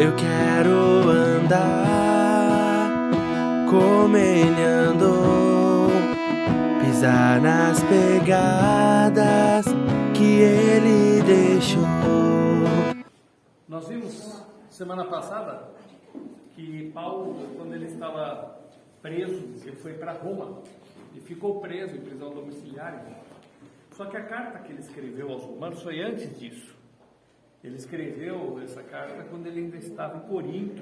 Eu quero andar como ele andou, pisar nas pegadas que ele deixou. Nós vimos semana passada que Paulo, quando ele estava preso, ele foi para Roma e ficou preso em prisão domiciliar. Só que a carta que ele escreveu aos romanos foi antes disso. Ele escreveu essa carta quando ele ainda estava em Corinto,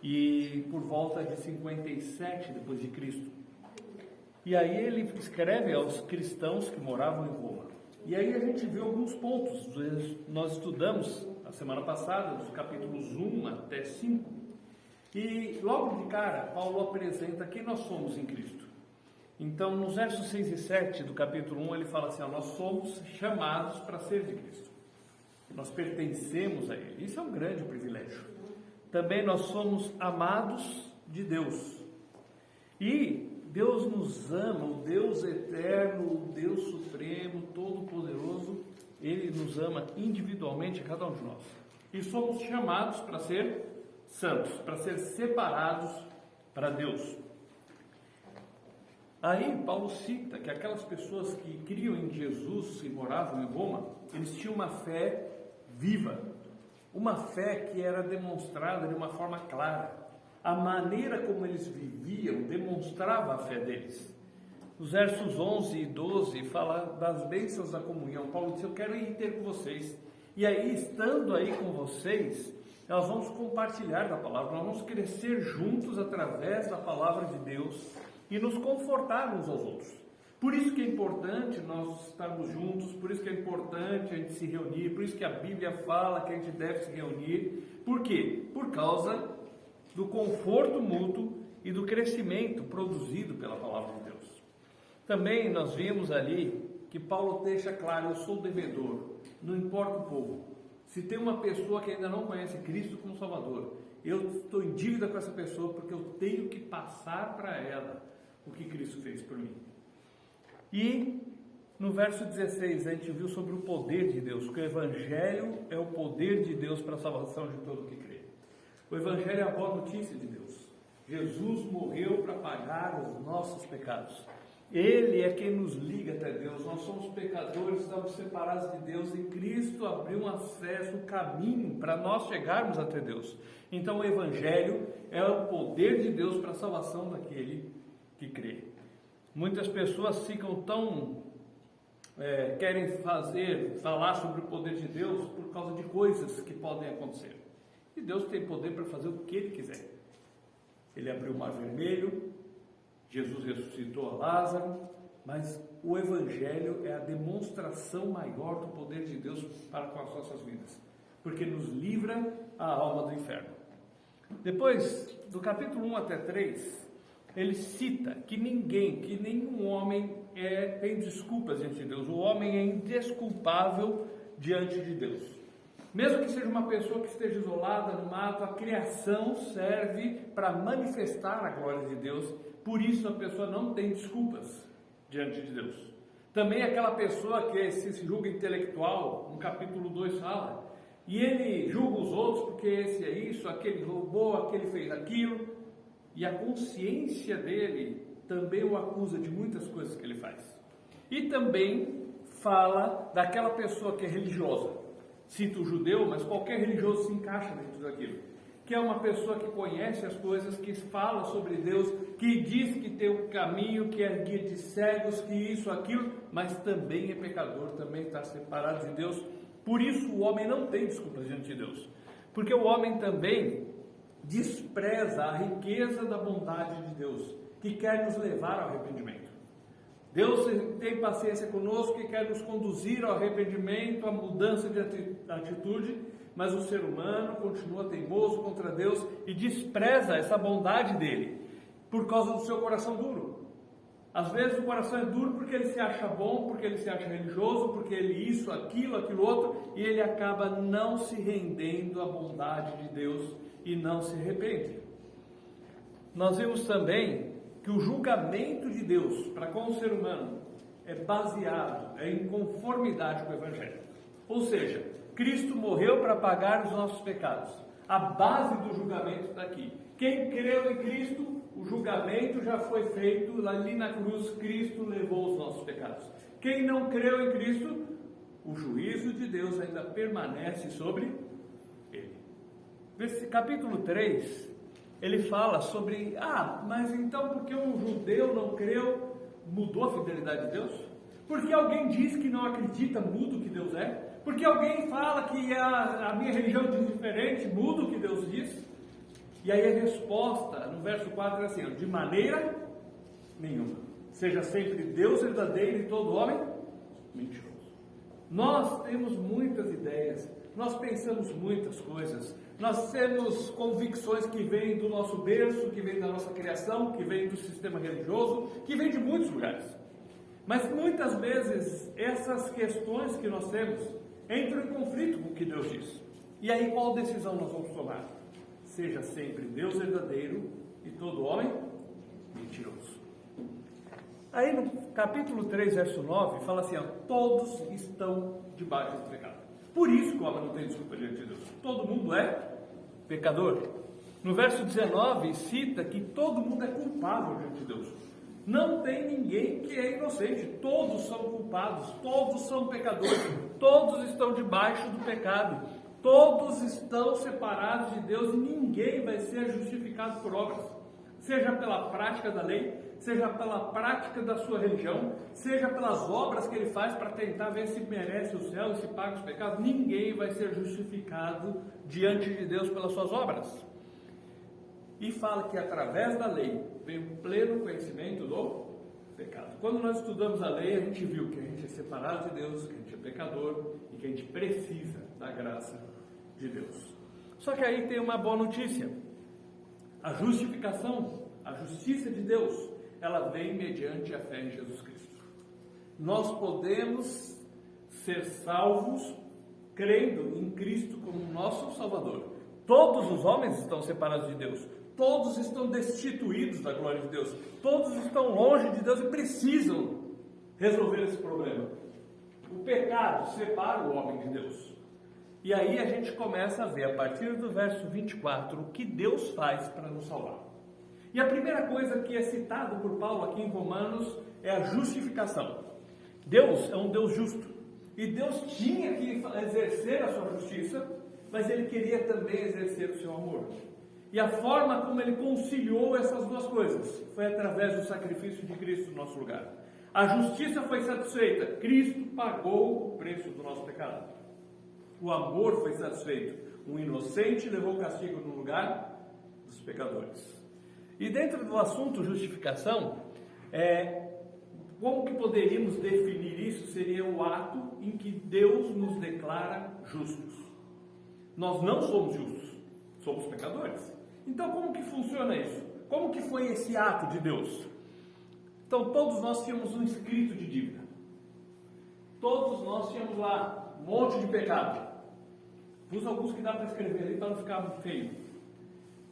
e por volta de 57 depois de Cristo. E aí ele escreve aos cristãos que moravam em Roma. E aí a gente viu alguns pontos. Nós estudamos a semana passada, dos capítulos 1 até 5. E logo de cara, Paulo apresenta quem nós somos em Cristo. Então, nos versos 6 e 7 do capítulo 1, ele fala assim: nós somos chamados para ser de Cristo. Nós pertencemos a Ele. Isso é um grande privilégio. Também nós somos amados de Deus. E Deus nos ama, o Deus eterno, o Deus supremo, todo-poderoso, Ele nos ama individualmente a cada um de nós. E somos chamados para ser santos, para ser separados para Deus. Aí Paulo cita que aquelas pessoas que criam em Jesus e moravam em Roma, eles tinham uma fé viva, uma fé que era demonstrada de uma forma clara. A maneira como eles viviam demonstrava a fé deles. Os versos 11 e 12 fala das bênçãos da comunhão. Paulo diz: eu quero ir ter com vocês. E aí, estando aí com vocês, nós vamos compartilhar da palavra, nós vamos crescer juntos através da palavra de Deus e nos confortar uns aos outros. Por isso que é importante nós estarmos juntos, por isso que é importante a gente se reunir, por isso que a Bíblia fala que a gente deve se reunir. Por quê? Por causa do conforto mútuo e do crescimento produzido pela palavra de Deus. Também nós vimos ali que Paulo deixa claro: eu sou devedor, não importa o povo. Se tem uma pessoa que ainda não conhece Cristo como Salvador, eu estou em dívida com essa pessoa, porque eu tenho que passar para ela o que Cristo fez por mim. E no verso 16 a gente viu sobre o poder de Deus, que o Evangelho é o poder de Deus para a salvação de todo o que crê. O Evangelho é a boa notícia de Deus. Jesus morreu para pagar os nossos pecados. Ele é quem nos liga até Deus. Nós somos pecadores, estamos separados de Deus, e Cristo abriu um acesso, um caminho para nós chegarmos até Deus. Então o Evangelho é o poder de Deus para a salvação daquele que crê. Muitas pessoas ficam tão querem falar sobre o poder de Deus por causa de coisas que podem acontecer. E Deus tem poder para fazer o que Ele quiser. Ele abriu o mar vermelho, Jesus ressuscitou a Lázaro, mas o Evangelho é a demonstração maior do poder de Deus para com as nossas vidas, porque nos livra a alma do inferno. Depois, do capítulo 1 até 3, ele cita que nenhum homem tem desculpas diante de Deus. O homem é indesculpável diante de Deus. Mesmo que seja uma pessoa que esteja isolada no mato, a criação serve para manifestar a glória de Deus. Por isso a pessoa não tem desculpas diante de Deus. Também aquela pessoa que se julga intelectual, no capítulo 2 fala, e ele julga os outros porque esse é isso, aquele roubou, aquele fez aquilo, e a consciência dele também o acusa de muitas coisas que ele faz. E também fala daquela pessoa que é religiosa. Cita o judeu, mas qualquer religioso se encaixa dentro daquilo. Que é uma pessoa que conhece as coisas, que fala sobre Deus, que diz que tem um caminho, que é guia de cegos, que isso, aquilo, mas também é pecador, também está separado de Deus. Por isso o homem não tem desculpas diante de Deus. Porque o homem também despreza a riqueza da bondade de Deus, que quer nos levar ao arrependimento. Deus tem paciência conosco e quer nos conduzir ao arrependimento, à mudança de atitude, mas o ser humano continua teimoso contra Deus e despreza essa bondade dele, por causa do seu coração duro. Às vezes o coração é duro porque ele se acha bom, porque ele se acha religioso, porque ele isso, aquilo outro, e ele acaba não se rendendo à bondade de Deus e não se arrepende. Nós vimos também que o julgamento de Deus para com o ser humano é baseado em conformidade com o Evangelho. Ou seja, Cristo morreu para pagar os nossos pecados. A base do julgamento está aqui. Quem creu em Cristo, o julgamento já foi feito ali na cruz. Cristo levou os nossos pecados. Quem não creu em Cristo, o juízo de Deus ainda permanece sobre ele. Capítulo 3, ele fala sobre, mas então porque um judeu não creu, mudou a fidelidade de Deus? Porque alguém diz que não acredita, muda o que Deus é? Porque alguém fala que a minha religião diz diferente, muda o que Deus diz? E aí a resposta, no verso 4, é assim, de maneira nenhuma. Seja sempre Deus verdadeiro e todo homem mentiroso. Nós temos muitas ideias, nós pensamos muitas coisas, nós temos convicções que vêm do nosso berço, que vêm da nossa criação, que vêm do sistema religioso, que vêm de muitos lugares. Mas muitas vezes essas questões que nós temos entram em conflito com o que Deus diz. E aí qual decisão nós vamos tomar? Seja sempre Deus verdadeiro e todo homem mentiroso. Aí no capítulo 3, verso 9, fala assim, todos estão debaixo do pecado. Por isso que o homem não tem desculpa diante de Deus. Todo mundo é pecador. No verso 19, cita que todo mundo é culpável diante de Deus. Não tem ninguém que é inocente. Todos são culpados, todos são pecadores, todos estão debaixo do pecado. Todos estão separados de Deus e ninguém vai ser justificado por obras. Seja pela prática da lei, seja pela prática da sua religião, seja pelas obras que ele faz para tentar ver se merece o céu e se paga os pecados, ninguém vai ser justificado diante de Deus pelas suas obras. E fala que através da lei vem o pleno conhecimento do pecado. Quando nós estudamos a lei, a gente viu que a gente é separado de Deus, que a gente é pecador e que a gente precisa da graça de Deus. Só que aí tem uma boa notícia. A justificação, a justiça de Deus, ela vem mediante a fé em Jesus Cristo. Nós podemos ser salvos crendo em Cristo como nosso Salvador. Todos os homens estão separados de Deus. Todos estão destituídos da glória de Deus. Todos estão longe de Deus e precisam resolver esse problema. O pecado separa o homem de Deus. E aí a gente começa a ver, a partir do verso 24, o que Deus faz para nos salvar. E a primeira coisa que é citado por Paulo aqui em Romanos é a justificação. Deus é um Deus justo. E Deus tinha que exercer a sua justiça, mas Ele queria também exercer o seu amor. E a forma como Ele conciliou essas duas coisas foi através do sacrifício de Cristo no nosso lugar. A justiça foi satisfeita, Cristo pagou o preço do nosso pecado. O amor foi satisfeito, um inocente levou o castigo no lugar dos pecadores. E dentro do assunto justificação, como que poderíamos definir isso? Seria o ato em que Deus nos declara justos. Nós não somos justos, somos pecadores. Então como que funciona isso? Como que foi esse ato de Deus? Então todos nós tínhamos um escrito de dívida. Todos nós tínhamos lá um monte de pecado. Pus alguns que dá para escrever ali para não ficar feio.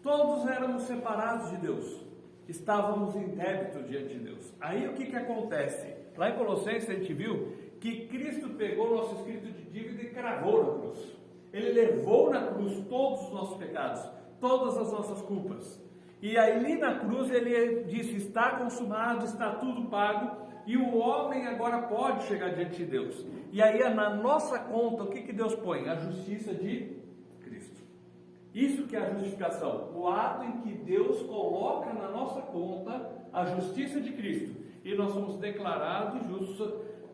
Todos éramos separados de Deus. Estávamos em débito diante de Deus. Aí o que acontece? Lá em Colossenses a gente viu que Cristo pegou o nosso escrito de dívida e cravou na cruz. Ele levou na cruz todos os nossos pecados, todas as nossas culpas. E ali na cruz ele disse, está consumado, está tudo pago, e o homem agora pode chegar diante de Deus. E aí na nossa conta, o que Deus põe? A justiça de Cristo. Isso que é a justificação, o ato em que Deus coloca na nossa conta a justiça de Cristo. E nós somos declarados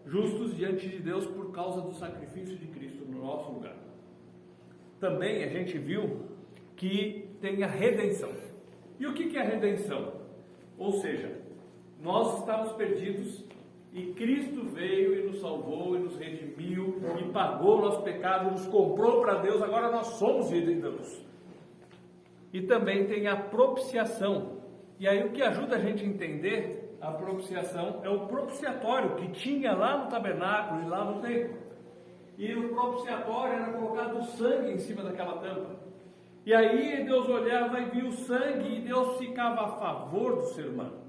justos diante de Deus por causa do sacrifício de Cristo no nosso lugar. Também a gente viu que tem a redenção. E o que é a redenção? Ou seja, nós estávamos perdidos e Cristo veio e nos salvou e nos redimiu e pagou o nosso pecado, nos comprou para Deus, agora nós somos filhos de Deus. E também tem a propiciação. E aí o que ajuda a gente a entender a propiciação é o propiciatório que tinha lá no tabernáculo e lá no templo. E no propiciatório era colocado o sangue em cima daquela tampa. E aí Deus olhava e via o sangue e Deus ficava a favor do ser humano.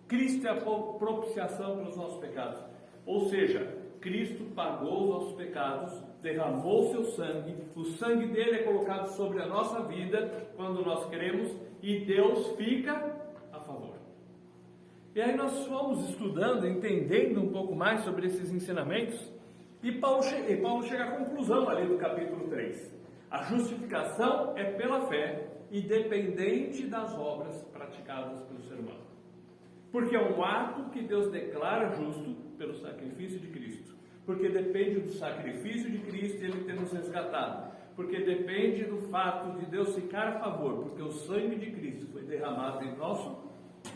Cristo é a propiciação pelos nossos pecados. Ou seja, Cristo pagou os nossos pecados derramou seu sangue, o sangue dele é colocado sobre a nossa vida quando nós queremos e Deus fica a favor. E aí nós fomos estudando, entendendo um pouco mais sobre esses ensinamentos e Paulo chega à conclusão ali do capítulo 3. A justificação é pela fé, independente das obras praticadas pelo ser humano. Porque é um ato que Deus declara justo pelo sacrifício de Cristo. Porque depende do sacrifício de Cristo ele ter nos resgatado. Porque depende do fato de Deus ficar a favor, porque o sangue de Cristo foi derramado em nosso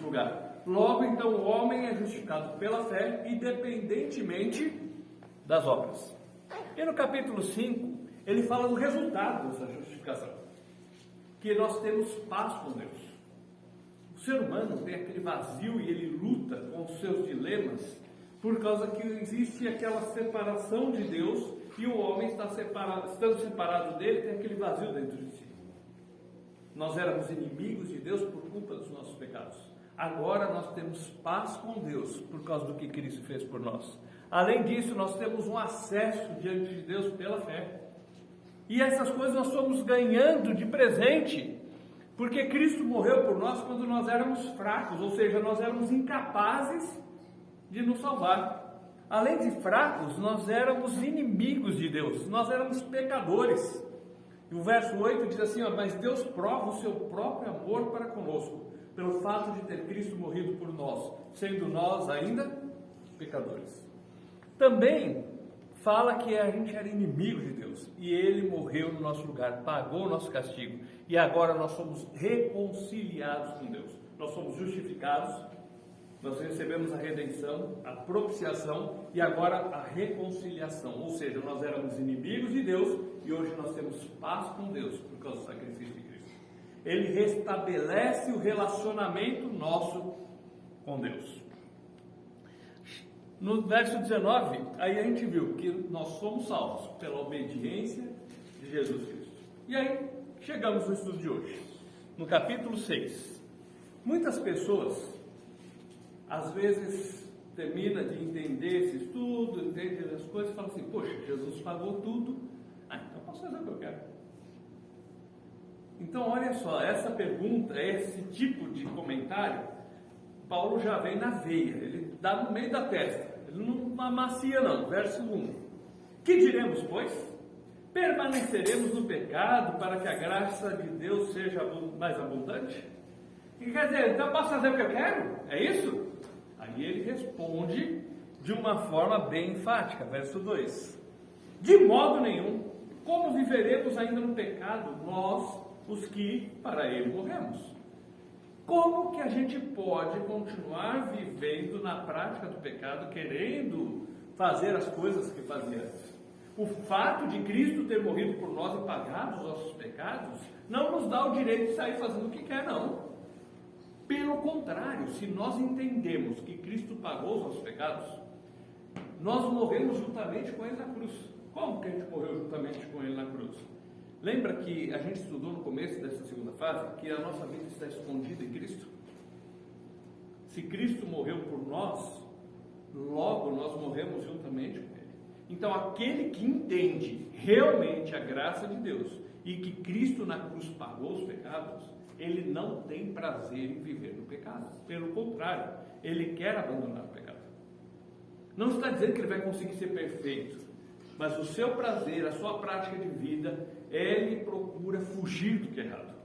lugar. Logo, então, o homem é justificado pela fé, independentemente das obras. E no capítulo 5, ele fala do resultado dessa justificação. Que nós temos paz com Deus. O ser humano tem aquele vazio e ele luta com os seus dilemas por causa que existe aquela separação de Deus e o homem estando separado dele, tem aquele vazio dentro de si. Nós éramos inimigos de Deus por culpa dos nossos pecados. Agora nós temos paz com Deus por causa do que Cristo fez por nós. Além disso, nós temos um acesso diante de Deus pela fé. E essas coisas nós fomos ganhando de presente, porque Cristo morreu por nós quando nós éramos fracos, ou seja, nós éramos incapazes de nos salvar. Além de fracos, nós éramos inimigos de Deus, nós éramos pecadores. E o verso 8 diz assim, mas Deus prova o seu próprio amor para conosco, pelo fato de ter Cristo morrido por nós, sendo nós ainda pecadores. Também fala que a gente era inimigo de Deus, e Ele morreu no nosso lugar, pagou o nosso castigo, e agora nós somos reconciliados com Deus. Nós somos justificados, nós recebemos a redenção, a propiciação e agora a reconciliação. Ou seja, nós éramos inimigos de Deus e hoje nós temos paz com Deus por causa do sacrifício de Cristo. Ele restabelece o relacionamento nosso com Deus. No verso 19, aí a gente viu que nós somos salvos pela obediência de Jesus Cristo. E aí, chegamos no estudo de hoje, no capítulo 6. Muitas pessoas, às vezes, terminam de entender esse estudo, entendem as coisas e falam assim, poxa, Jesus pagou tudo, então posso fazer o que eu quero. Então, olha só, essa pergunta, esse tipo de comentário, Paulo já vem na veia, ele dá no meio da testa, ele não amacia não. Verso 1, que diremos, pois? Permaneceremos no pecado para que a graça de Deus seja mais abundante? E quer dizer, então eu posso fazer o que eu quero? É isso? Aí ele responde de uma forma bem enfática, verso 2, de modo nenhum, como viveremos ainda no pecado, nós, os que para ele morremos? Como que a gente pode continuar vivendo na prática do pecado, querendo fazer as coisas que fazia antes? O fato de Cristo ter morrido por nós e pagado os nossos pecados, não nos dá o direito de sair fazendo o que quer, não. Pelo contrário, se nós entendemos que Cristo pagou os nossos pecados, nós morremos juntamente com Ele na cruz. Como que a gente morreu juntamente com Ele na cruz? Lembra que a gente estudou no começo dessa segunda fase que a nossa vida está escondida em Cristo? Se Cristo morreu por nós, logo nós morremos juntamente com Ele. Então aquele que entende realmente a graça de Deus e que Cristo na cruz pagou os pecados, ele não tem prazer em viver no pecado. Pelo contrário, ele quer abandonar o pecado. Não está dizendo que ele vai conseguir ser perfeito, mas o seu prazer, a sua prática de vida, ele procura fugir do que é errado.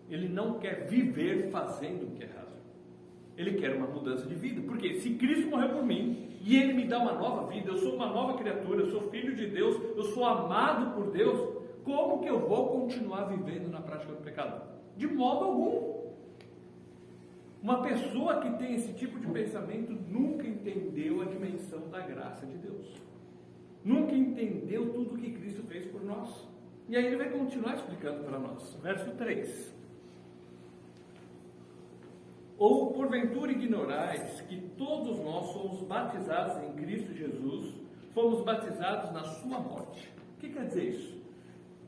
Ele não quer viver fazendo o que é errado. Ele quer uma mudança de vida, porque se Cristo morreu por mim e Ele me dá uma nova vida, eu sou uma nova criatura, eu sou filho de Deus, eu sou amado por Deus, como que eu vou continuar vivendo na prática do pecado? De modo algum. Uma pessoa que tem esse tipo de pensamento nunca entendeu a dimensão da graça de Deus. Nunca entendeu tudo o que Cristo fez por nós. E aí ele vai continuar explicando para nós. Verso 3. Ou porventura ignorais que todos nós somos batizados em Cristo Jesus, fomos batizados na sua morte. O que quer dizer isso?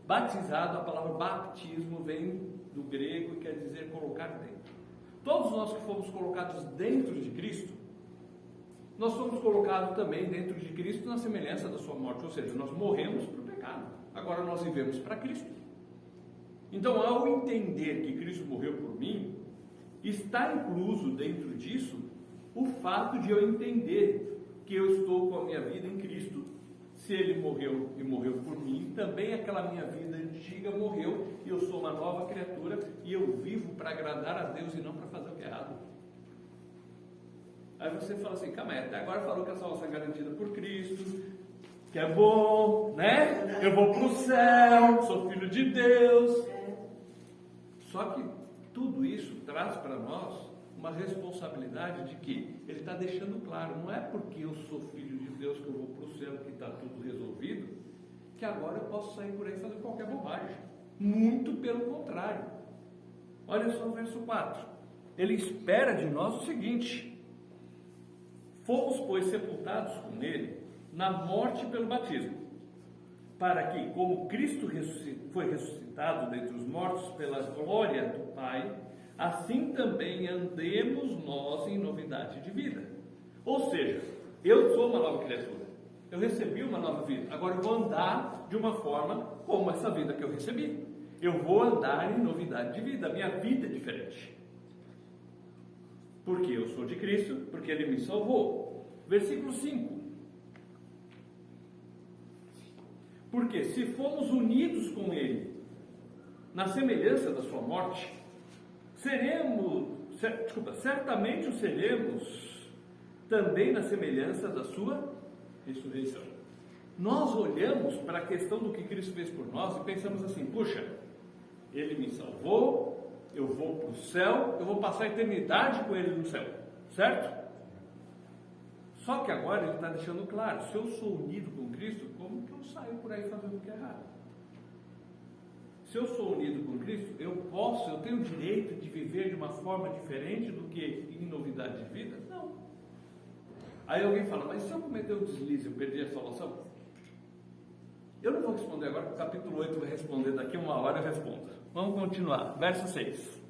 Batizado, a palavra batismo vem do grego e quer dizer colocar dentro. Todos nós que fomos colocados dentro de Cristo, nós fomos colocados também dentro de Cristo na semelhança da sua morte, ou seja, nós morremos para o pecado. pecado. Agora nós vivemos para Cristo. Então, ao entender que Cristo morreu por mim, está incluso dentro disso o fato de eu entender que eu estou com a minha vida em Cristo. Se Ele morreu e morreu por mim, também aquela minha vida antiga morreu e eu sou uma nova criatura e eu vivo para agradar a Deus e não para fazer o que é errado. Aí você fala assim, calma aí, até agora falou que a salvação é garantida por Cristo, que é bom, né? Eu vou para o céu, sou filho de Deus. Só que tudo isso traz para nós uma responsabilidade de que Ele está deixando claro, não é porque eu sou filho de Deus que eu vou para o céu, que está tudo resolvido, que agora eu posso sair por aí fazendo qualquer bobagem. Muito pelo contrário. Olha só o verso 4. Ele espera de nós o seguinte: fomos, pois, sepultados com Ele na morte pelo batismo, para que, como Cristo foi ressuscitado dentre os mortos pela glória do Pai, assim também andemos nós em novidade de vida. Ou seja, eu sou uma nova criatura, eu recebi uma nova vida, agora eu vou andar de uma forma como essa vida que eu recebi. Eu vou andar em novidade de vida, a minha vida é diferente. Porque eu sou de Cristo, porque Ele me salvou. Versículo 5. Porque se fomos unidos com Ele na semelhança da sua morte, certamente o seremos também na semelhança da sua ressurreição. Nós olhamos para a questão do que Cristo fez por nós e pensamos assim, puxa, Ele me salvou, eu vou para o céu, eu vou passar a eternidade com Ele no céu, certo? Só que agora Ele está deixando claro, se eu sou unido com Cristo, como que eu saio por aí fazendo o que é errado? Se eu sou unido com Cristo, eu tenho o direito de viver de uma forma diferente do que em novidade de vida? Não. Aí alguém fala, mas se eu cometer um deslize, eu perdi a salvação? Eu não vou responder agora, porque o capítulo 8 vai responder, daqui a uma hora eu respondo. Vamos continuar, verso 6.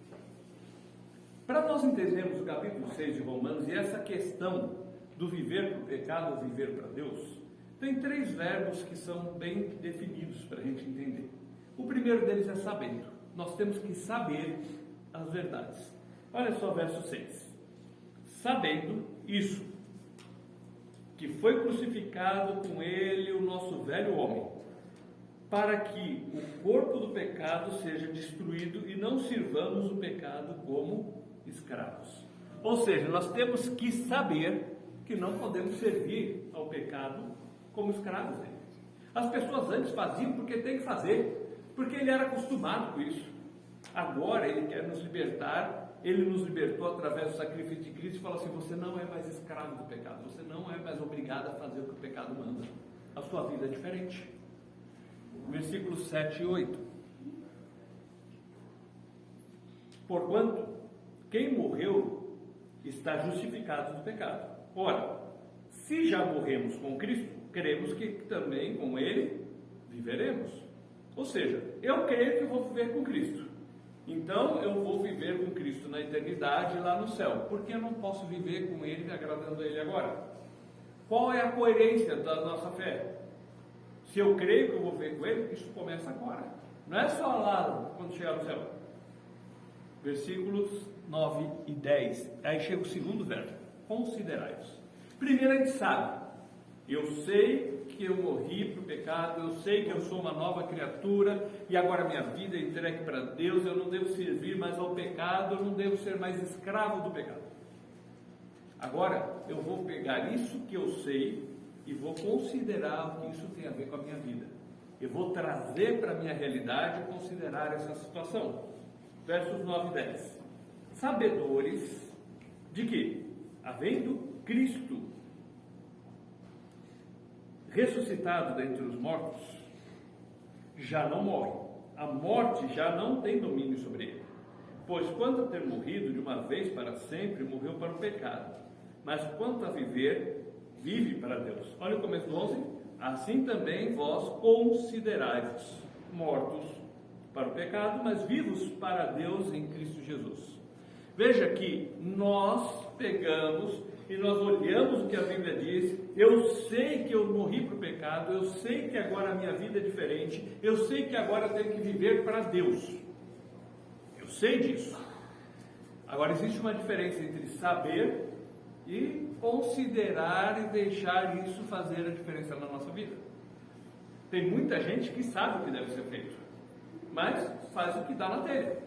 Para nós entendermos o capítulo 6 de Romanos e essa questão do viver para o pecado ou viver para Deus, tem 3 verbos que são bem definidos para a gente entender. O primeiro deles é sabendo. Nós temos que saber as verdades. Olha só o verso 6. Sabendo isso, que foi crucificado com Ele o nosso velho homem, para que o corpo do pecado seja destruído e não sirvamos o pecado como escravos. Ou seja, nós temos que saber que não podemos servir ao pecado como escravos dele. As pessoas antes faziam porque tem que fazer, porque ele era acostumado com isso. Agora ele quer nos libertar, ele nos libertou através do sacrifício de Cristo e fala assim, você não é mais escravo do pecado, você não é mais obrigado a fazer o que o pecado manda. A sua vida é diferente. Versículos 7 e 8. Porquanto, quem morreu está justificado do pecado. Ora, se já morremos com Cristo, cremos que também com Ele viveremos. Ou seja, eu creio que vou viver com Cristo. Então eu vou viver com Cristo na eternidade lá no céu. Por que eu não posso viver com Ele, agradando a Ele agora? Qual é a coerência da nossa fé? Se eu creio que eu vou viver com Ele, isso começa agora. Não é só lá quando chegar no céu. Versículos 9 e 10. Aí chega o segundo verbo. Considerai-os. Primeiro a gente sabe. Eu sei que eu morri para o pecado, eu sei que eu sou uma nova criatura e agora minha vida é entregue para Deus, eu não devo servir mais ao pecado, eu não devo ser mais escravo do pecado. Agora eu vou pegar isso que eu sei e vou considerar o que isso tem a ver com a minha vida. Eu vou trazer para a minha realidade e considerar essa situação. Versos 9 e 10. Sabedores de que, havendo Cristo ressuscitado dentre os mortos, já não morre. A morte já não tem domínio sobre ele. Pois quanto a ter morrido de uma vez para sempre, morreu para o pecado. Mas quanto a viver, vive para Deus. Olha o começo do 11. Assim também vós considerai-vos mortos para o pecado, mas vivos para Deus em Cristo Jesus. Veja que nós pegamos e nós olhamos o que a Bíblia diz, eu sei que eu morri para o pecado, eu sei que agora a minha vida é diferente, eu sei que agora eu tenho que viver para Deus. Eu sei disso. Agora existe uma diferença entre saber e considerar e deixar isso fazer a diferença na nossa vida. Tem muita gente que sabe o que deve ser feito, mas faz o que dá na telha,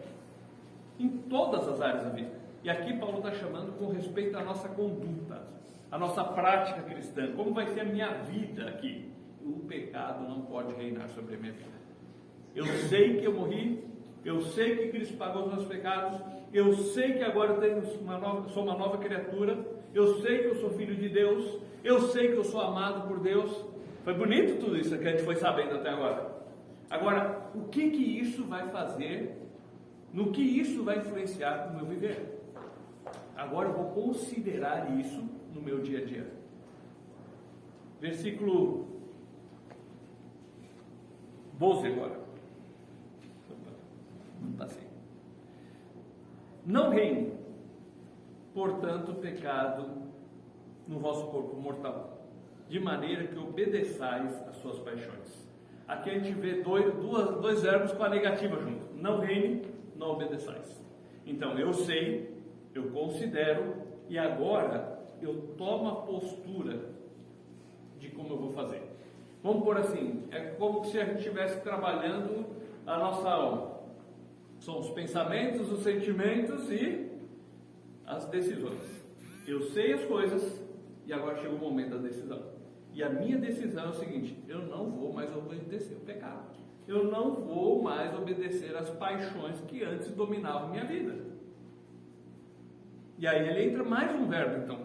em todas as áreas da vida. E aqui Paulo está chamando com respeito à nossa conduta, à nossa prática cristã, como vai ser a minha vida aqui. O pecado não pode reinar sobre a minha vida. Eu sei que eu morri, eu sei que Cristo pagou os meus pecados, eu sei que agora eu sou uma nova criatura, eu sei que eu sou filho de Deus, eu sei que eu sou amado por Deus. Foi bonito tudo isso que a gente foi sabendo até agora. Agora, o que isso vai fazer, no que isso vai influenciar no meu viver? Agora eu vou considerar isso no meu dia a dia. Versículo 12 agora. Não passei. Não reine, portanto, pecado no vosso corpo mortal, de maneira que obedeçais às suas paixões. Aqui a gente vê dois verbos com a negativa junto. Não reine, não obedeçais. Então eu sei, eu considero, e agora eu tomo a postura de como eu vou fazer. Vamos pôr assim, é como se a gente estivesse trabalhando a nossa alma. São os pensamentos, os sentimentos e as decisões. Eu sei as coisas e agora chega o momento da decisão. E a minha decisão é o seguinte: eu não vou mais obedecer o pecado. Eu não vou mais obedecer às paixões que antes dominavam minha vida. E aí ele entra mais um verbo, então,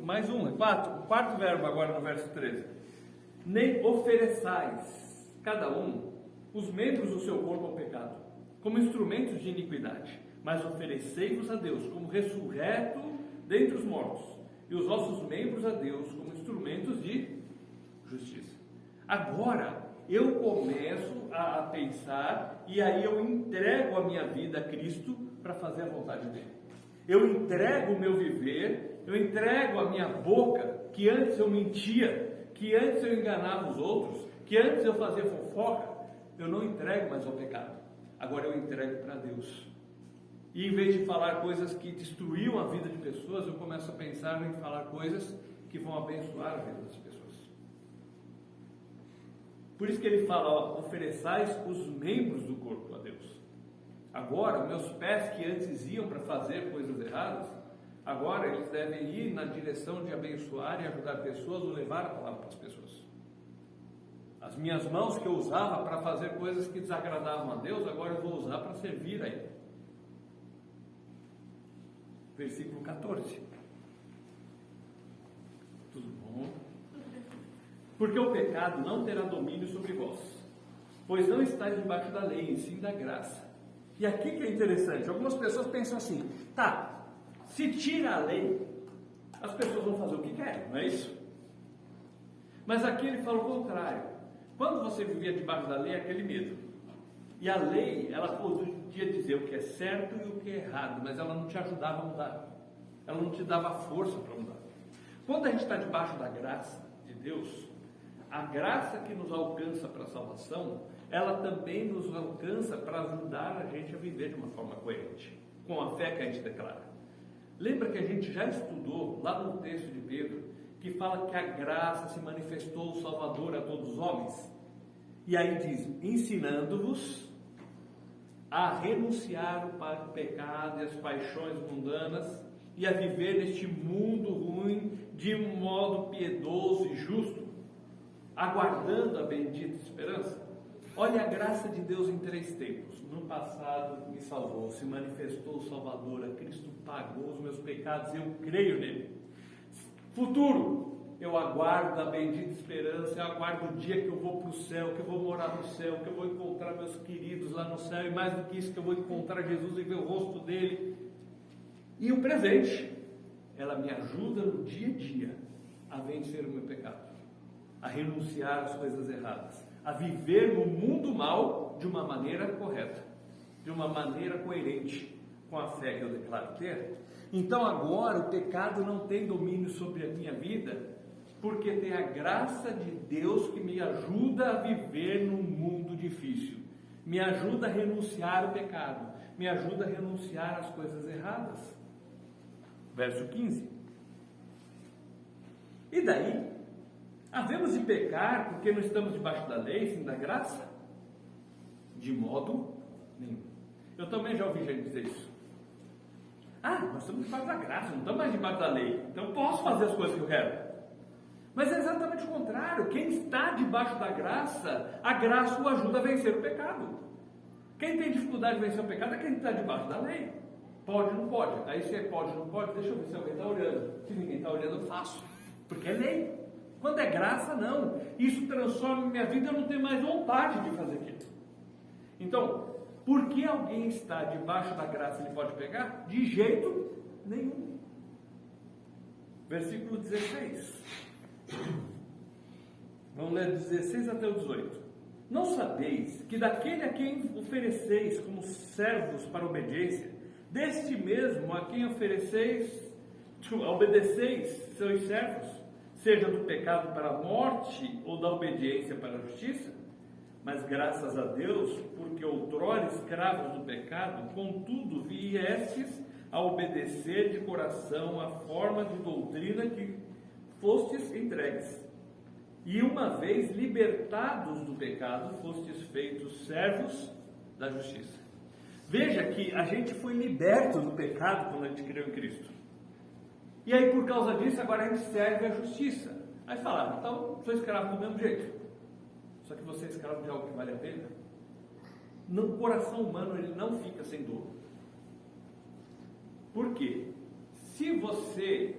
mais um, o quarto verbo agora no verso 13. Nem ofereçais, cada um, os membros do seu corpo ao pecado, como instrumentos de iniquidade, mas oferecei-vos a Deus como ressurreto dentre os mortos, e os vossos membros a Deus como instrumentos de justiça. Agora eu começo a pensar, e aí eu entrego a minha vida a Cristo para fazer a vontade dele. Eu entrego o meu viver, eu entrego a minha boca, que antes eu mentia, que antes eu enganava os outros, que antes eu fazia fofoca. Eu não entrego mais ao pecado, agora eu entrego para Deus. E em vez de falar coisas que destruíam a vida de pessoas, eu começo a pensar em falar coisas que vão abençoar a vida das pessoas. Por isso que ele fala, ofereçais os membros do corpo a Deus. Agora, meus pés que antes iam para fazer coisas erradas, agora eles devem ir na direção de abençoar e ajudar pessoas ou levar a palavra para as pessoas. As minhas mãos que eu usava para fazer coisas que desagradavam a Deus, agora eu vou usar para servir a Ele. Versículo 14. Tudo bom? Porque o pecado não terá domínio sobre vós, pois não estáis debaixo da lei, e sim da graça. E aqui que é interessante, algumas pessoas pensam assim, tá, se tira a lei, as pessoas vão fazer o que querem, não é isso? Mas aqui ele fala o contrário. Quando você vivia debaixo da lei, é aquele medo. E a lei, ela podia dizer o que é certo e o que é errado, mas ela não te ajudava a mudar. Ela não te dava força para mudar. Quando a gente está debaixo da graça de Deus, a graça que nos alcança para a salvação, ela também nos alcança para ajudar a gente a viver de uma forma coerente, com a fé que a gente declara. Lembra que a gente já estudou lá no texto de Pedro, que fala que a graça se manifestou o Salvador a todos os homens? E aí diz, ensinando-vos a renunciar ao pecado e às paixões mundanas e a viver neste mundo ruim de modo piedoso e justo, aguardando a bendita esperança. Olha a graça de Deus em três tempos. No passado me salvou, se manifestou o Salvador, a Cristo pagou os meus pecados, eu creio nele. Futuro, eu aguardo a bendita esperança, eu aguardo o dia que eu vou para o céu, que eu vou morar no céu, que eu vou encontrar meus queridos lá no céu, e mais do que isso, que eu vou encontrar Jesus e ver o rosto dele. E o presente, ela me ajuda no dia a dia a vencer o meu pecado, a renunciar às coisas erradas, a viver no mundo mal de uma maneira correta, de uma maneira coerente, com a fé que eu declaro ter, então agora o pecado não tem domínio sobre a minha vida, porque tem a graça de Deus que me ajuda a viver num mundo difícil, me ajuda a renunciar ao pecado, me ajuda a renunciar às coisas erradas. Verso 15. E daí? Havemos de pecar porque não estamos debaixo da lei, sim da graça? De modo nenhum. Eu também já ouvi gente dizer isso. Nós estamos debaixo da graça, não estamos mais debaixo da lei, então eu posso fazer as coisas que eu quero. Mas é exatamente o contrário. Quem está debaixo da graça, a graça o ajuda a vencer o pecado. Quem tem dificuldade de vencer o pecado é quem está debaixo da lei. Pode ou não pode? Aí se é pode ou não pode, deixa eu ver se alguém está olhando. Se ninguém está olhando, eu faço. Porque é lei. Quando é graça, não. Isso transforma minha vida, eu não tenho mais vontade de fazer aquilo. Então, por que alguém está debaixo da graça ele pode pegar? De jeito nenhum. Versículo 16. Vamos ler 16 até o 18. Não sabeis que daquele a quem ofereceis como servos para obediência, deste mesmo a quem obedeceis seus servos, seja do pecado para a morte ou da obediência para a justiça? Mas graças a Deus, porque outrora escravos do pecado, contudo viestes a obedecer de coração a forma de doutrina que fostes entregues. E uma vez libertados do pecado, fostes feitos servos da justiça. Veja que a gente foi liberto do pecado quando a gente creu em Cristo. E aí por causa disso agora a gente serve a justiça. Aí falaram, então sou escravo do mesmo jeito. Só que você é escravo de algo que vale a pena? No coração humano ele não fica sem dor. Por quê? Se você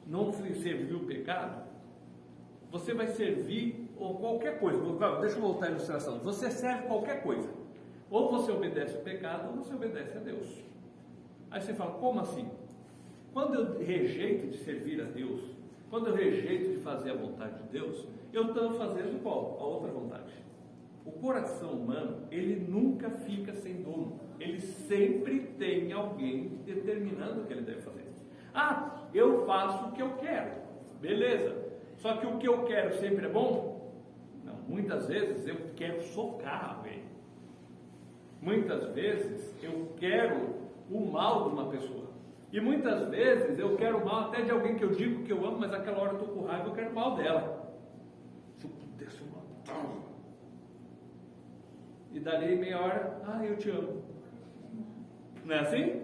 não serviu o pecado, você vai servir ou qualquer coisa. Deixa eu voltar à ilustração. Você serve qualquer coisa. Ou você obedece o pecado, ou você obedece a Deus. Aí você fala, como assim? Quando eu rejeito de servir a Deus, quando eu rejeito de fazer a vontade de Deus, eu estou fazendo qual? A outra vontade. O coração humano, ele nunca fica sem dono. Ele sempre tem alguém determinando o que ele deve fazer. Eu faço o que eu quero. Beleza. Só que o que eu quero sempre é bom? Não. Muitas vezes eu quero socar alguém. Muitas vezes eu quero o mal de uma pessoa. E muitas vezes eu quero o mal até de alguém que eu digo que eu amo, mas naquela hora eu estou com raiva, eu quero o mal dela. Se eu pudesse matar. E dali meia hora, eu te amo. Não é assim?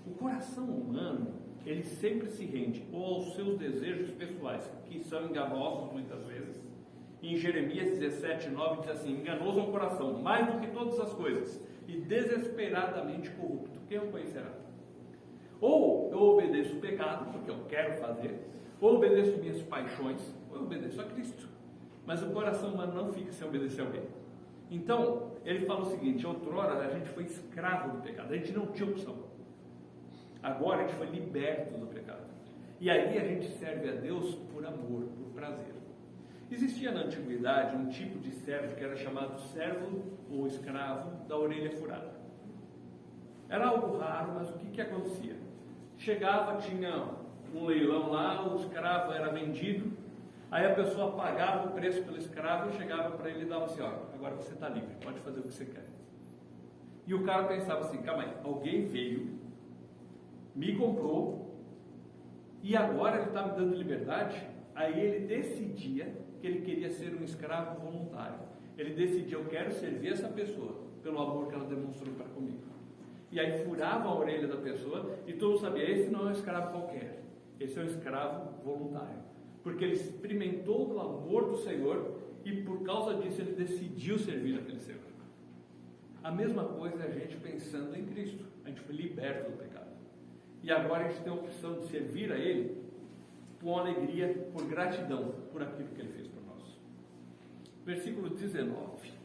O coração humano, ele sempre se rende ou aos seus desejos pessoais, que são enganosos muitas vezes. Em Jeremias 17:9 diz assim: enganoso é o coração, mais do que todas as coisas, e desesperadamente corrupto. Quem o conhecerá? Ou eu obedeço o pecado, porque eu quero fazer, ou obedeço minhas paixões, ou eu obedeço a Cristo. Mas o coração humano não fica sem obedecer a alguém. Então, ele fala o seguinte: outrora a gente foi escravo do pecado, a gente não tinha opção. Agora a gente foi liberto do pecado. E aí a gente serve a Deus por amor, por prazer. Existia na antiguidade um tipo de servo que era chamado servo ou escravo da orelha furada. Era algo raro, mas o que acontecia? Chegava, tinha um leilão lá, o escravo era vendido, aí a pessoa pagava o preço pelo escravo e chegava para ele e dava assim: agora você está livre, pode fazer o que você quer. E o cara pensava assim: calma aí, alguém veio, me comprou, e agora ele está me dando liberdade. Aí ele decidia que ele queria ser um escravo voluntário. Ele decidia: eu quero servir essa pessoa pelo amor que ela demonstrou para comigo. E aí furava a orelha da pessoa e todo mundo sabia: esse não é um escravo qualquer, esse é um escravo voluntário, porque ele experimentou do amor do Senhor e por causa disso ele decidiu servir aquele Senhor. A mesma coisa é a gente pensando em Cristo. A gente foi liberto do pecado e agora a gente tem a opção de servir a Ele com alegria, por gratidão por aquilo que Ele fez por nós. Versículo 19.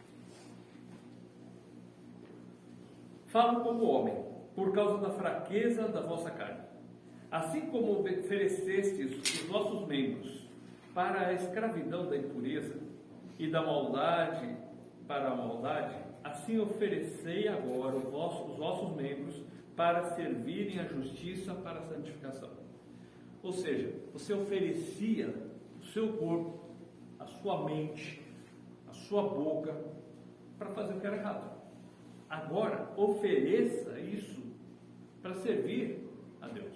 Falo como homem, por causa da fraqueza da vossa carne. Assim como oferecestes os vossos membros para a escravidão da impureza e da maldade para a maldade, assim oferecei agora os vossos membros para servirem à justiça para a santificação. Ou seja, você oferecia o seu corpo, a sua mente, a sua boca, para fazer o que era errado. Agora, ofereça isso para servir a Deus.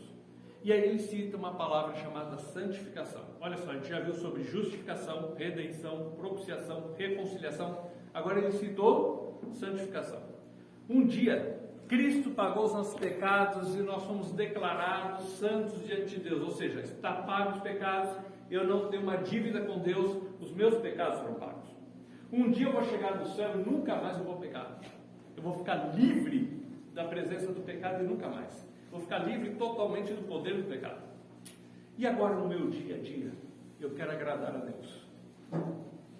E aí ele cita uma palavra chamada santificação. Olha só, a gente já viu sobre justificação, redenção, propiciação, reconciliação. Agora ele citou santificação. Um dia, Cristo pagou os nossos pecados e nós fomos declarados santos diante de Deus. Ou seja, está pago os pecados, eu não tenho uma dívida com Deus, os meus pecados foram pagos. Um dia eu vou chegar no céu e nunca mais eu vou pecar. Eu vou ficar livre da presença do pecado e nunca mais. Vou ficar livre totalmente do poder do pecado. E agora no meu dia a dia, eu quero agradar a Deus.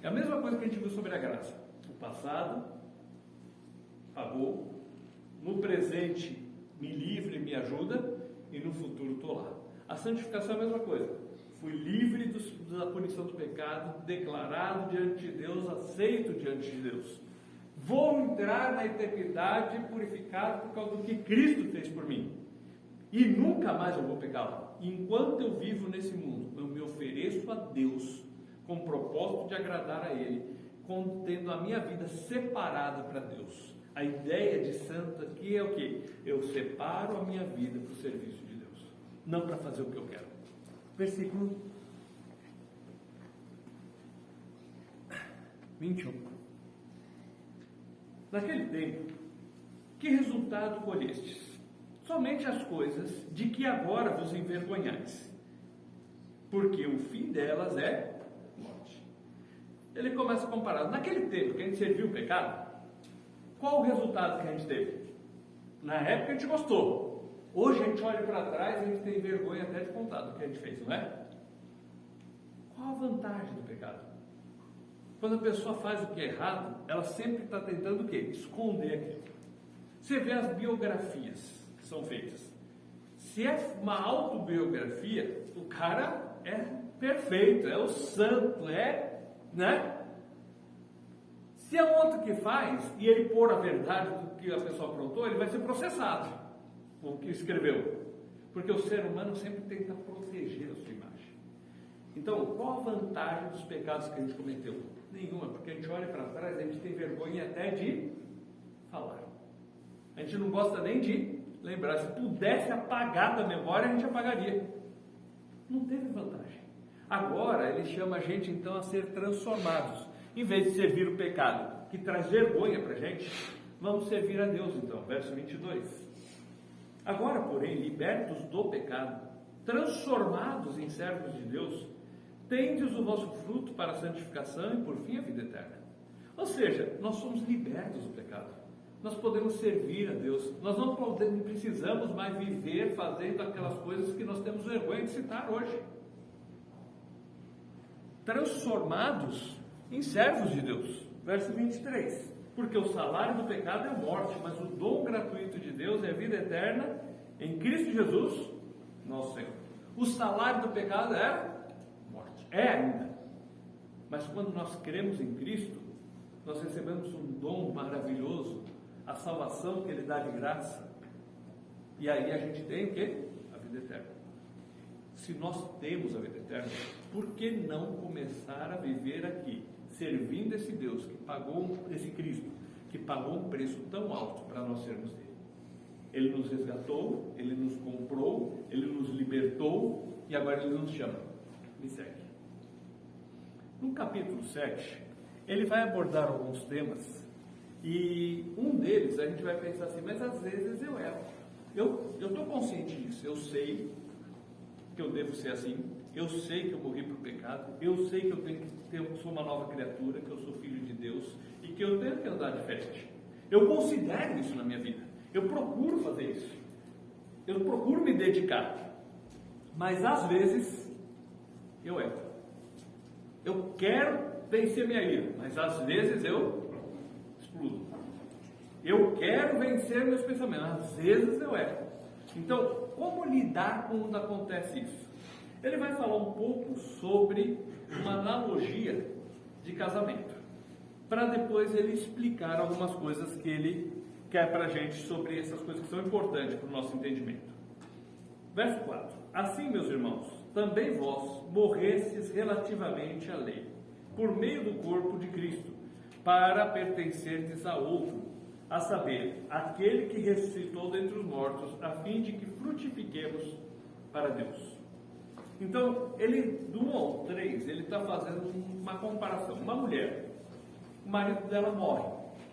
É a mesma coisa que a gente viu sobre a graça. O passado pagou, no presente me livre, me ajuda, e no futuro estou lá. A santificação é a mesma coisa. Fui livre da punição do pecado, declarado diante de Deus, aceito diante de Deus. Vou entrar na eternidade purificado por causa do que Cristo fez por mim. E nunca mais eu vou pecar lá. Enquanto eu vivo nesse mundo, eu me ofereço a Deus com o propósito de agradar a Ele, tendo a minha vida separada para Deus. A ideia de santo aqui é o quê? Eu separo a minha vida para o serviço de Deus, não para fazer o que eu quero. Versículo 21. Naquele tempo, que resultado colhestes? Somente as coisas de que agora vos envergonhais, porque o fim delas é morte. Ele começa a comparar. Naquele tempo que a gente serviu o pecado, qual o resultado que a gente teve? Na época a gente gostou. Hoje a gente olha para trás e a gente tem vergonha até de contar do que a gente fez, não é? Qual a vantagem do pecado? Quando a pessoa faz o que é errado, ela sempre está tentando o quê? Esconder aquilo. Você vê as biografias que são feitas. Se é uma autobiografia, o cara é perfeito, é o santo, né? Se é outro que faz, e ele pôr a verdade do que a pessoa aprontou, ele vai ser processado, o que escreveu. Porque o ser humano sempre tenta proteger a sua imagem. Então, qual a vantagem dos pecados que a gente cometeu? Nenhuma, porque a gente olha para trás, a gente tem vergonha até de falar. A gente não gosta nem de lembrar. Se pudesse apagar da memória, a gente apagaria. Não teve vantagem. Agora, ele chama a gente então a ser transformados. Em vez de servir o pecado, que traz vergonha para a gente, vamos servir a Deus então. Verso 22. Agora, porém, libertos do pecado, transformados em servos de Deus, tendes o vosso fruto para a santificação e por fim a vida eterna. Ou seja, nós somos libertos do pecado. Nós podemos servir a Deus. Nós não precisamos mais viver fazendo aquelas coisas que nós temos vergonha de citar hoje. Transformados em servos de Deus. Verso 23. Porque o salário do pecado é a morte, mas o dom gratuito de Deus é a vida eterna em Cristo Jesus, nosso Senhor. O salário do pecado é morte. É ainda. Mas quando nós cremos em Cristo, nós recebemos um dom maravilhoso, a salvação que Ele dá de graça. E aí a gente tem o quê? A vida eterna. Se nós temos a vida eterna, por que não começar a viver aqui, servindo esse Deus que pagou, esse Cristo, que pagou um preço tão alto para nós sermos dele? Ele nos resgatou, Ele nos comprou, Ele nos libertou e agora Ele nos chama. Me segue. No capítulo 7, ele vai abordar alguns temas e um deles a gente vai pensar assim, mas às vezes eu erro. Eu estou consciente disso, eu sei que eu devo ser assim, eu sei que eu morri para o pecado, eu sei que eu sou uma nova criatura, que eu sou filho de Deus e que eu tenho que andar diferente. Eu considero isso na minha vida, eu procuro fazer isso, eu procuro me dedicar, mas às vezes eu erro. Eu quero vencer minha ira, mas às vezes eu explodo. Eu quero vencer meus pensamentos, às vezes eu erro. Então, como lidar quando acontece isso? Ele vai falar um pouco sobre uma analogia de casamento. para depois ele explicar algumas coisas que ele quer para a gente sobre essas coisas que são importantes para o nosso entendimento. Verso 4. Assim, meus irmãos, também vós morrestes relativamente à lei, por meio do corpo de Cristo, para pertencerdes a outro, a saber, aquele que ressuscitou dentre os mortos, a fim de que frutifiquemos para Deus. Então, ele, do 1 ao 3, ele está fazendo uma comparação. Uma mulher, o marido dela morre,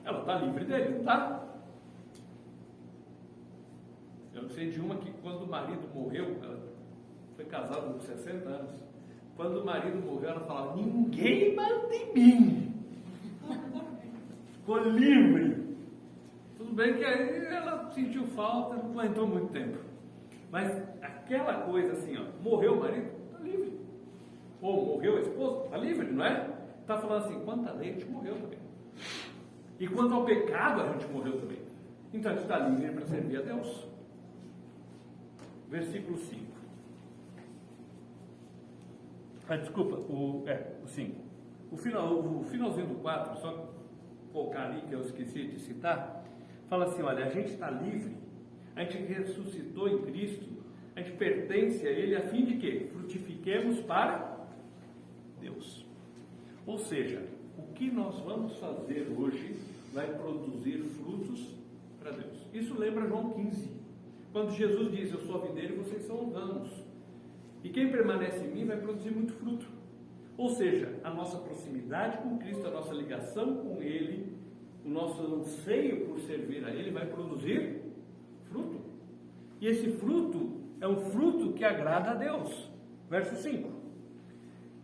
ela está livre dele, não está? Eu sei de uma que quando o marido morreu, ela foi casada com 60 anos, quando o marido morreu, ela falava, ninguém manda em mim. Ficou livre. Tudo bem que aí ela sentiu falta, não aguentou muito tempo. Mas aquela coisa assim, ó, morreu o marido, está livre. Ou morreu a esposa, está livre, não é? Está falando assim, quanto a lei, a gente morreu também. E quanto ao pecado, a gente morreu também. Então a gente está livre para servir a Deus. Versículo 5. Desculpa, o 5. O finalzinho do 4, só focar ali que eu esqueci de citar, fala assim, olha, a gente está livre, a gente ressuscitou em Cristo, a gente pertence a Ele a fim de que frutifiquemos para Deus. Ou seja, o que nós vamos fazer hoje vai produzir frutos para Deus. Isso lembra João 15, quando Jesus diz, eu sou a videira e vocês são os ramos. E quem permanece em mim vai produzir muito fruto. Ou seja, a nossa proximidade com Cristo, a nossa ligação com Ele, o nosso anseio por servir a Ele vai produzir fruto. E esse fruto é um fruto que agrada a Deus. Verso 5.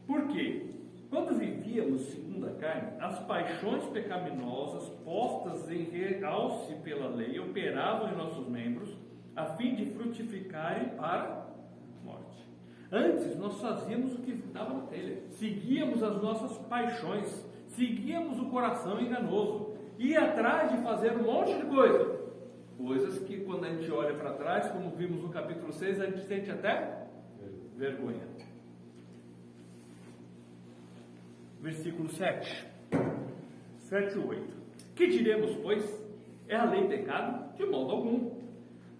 Por quê? Quando vivíamos segundo a carne, as paixões pecaminosas postas em realce pela lei operavam em nossos membros a fim de frutificarem para a morte. Antes nós fazíamos o que estava na telha, seguíamos as nossas paixões, seguíamos o coração enganoso, ia atrás de fazer um monte de coisas que quando a gente olha para trás, como vimos no capítulo 6, a gente sente até vergonha. Versículo 7 e 8. Que diremos, pois? É a lei pecado? De modo algum.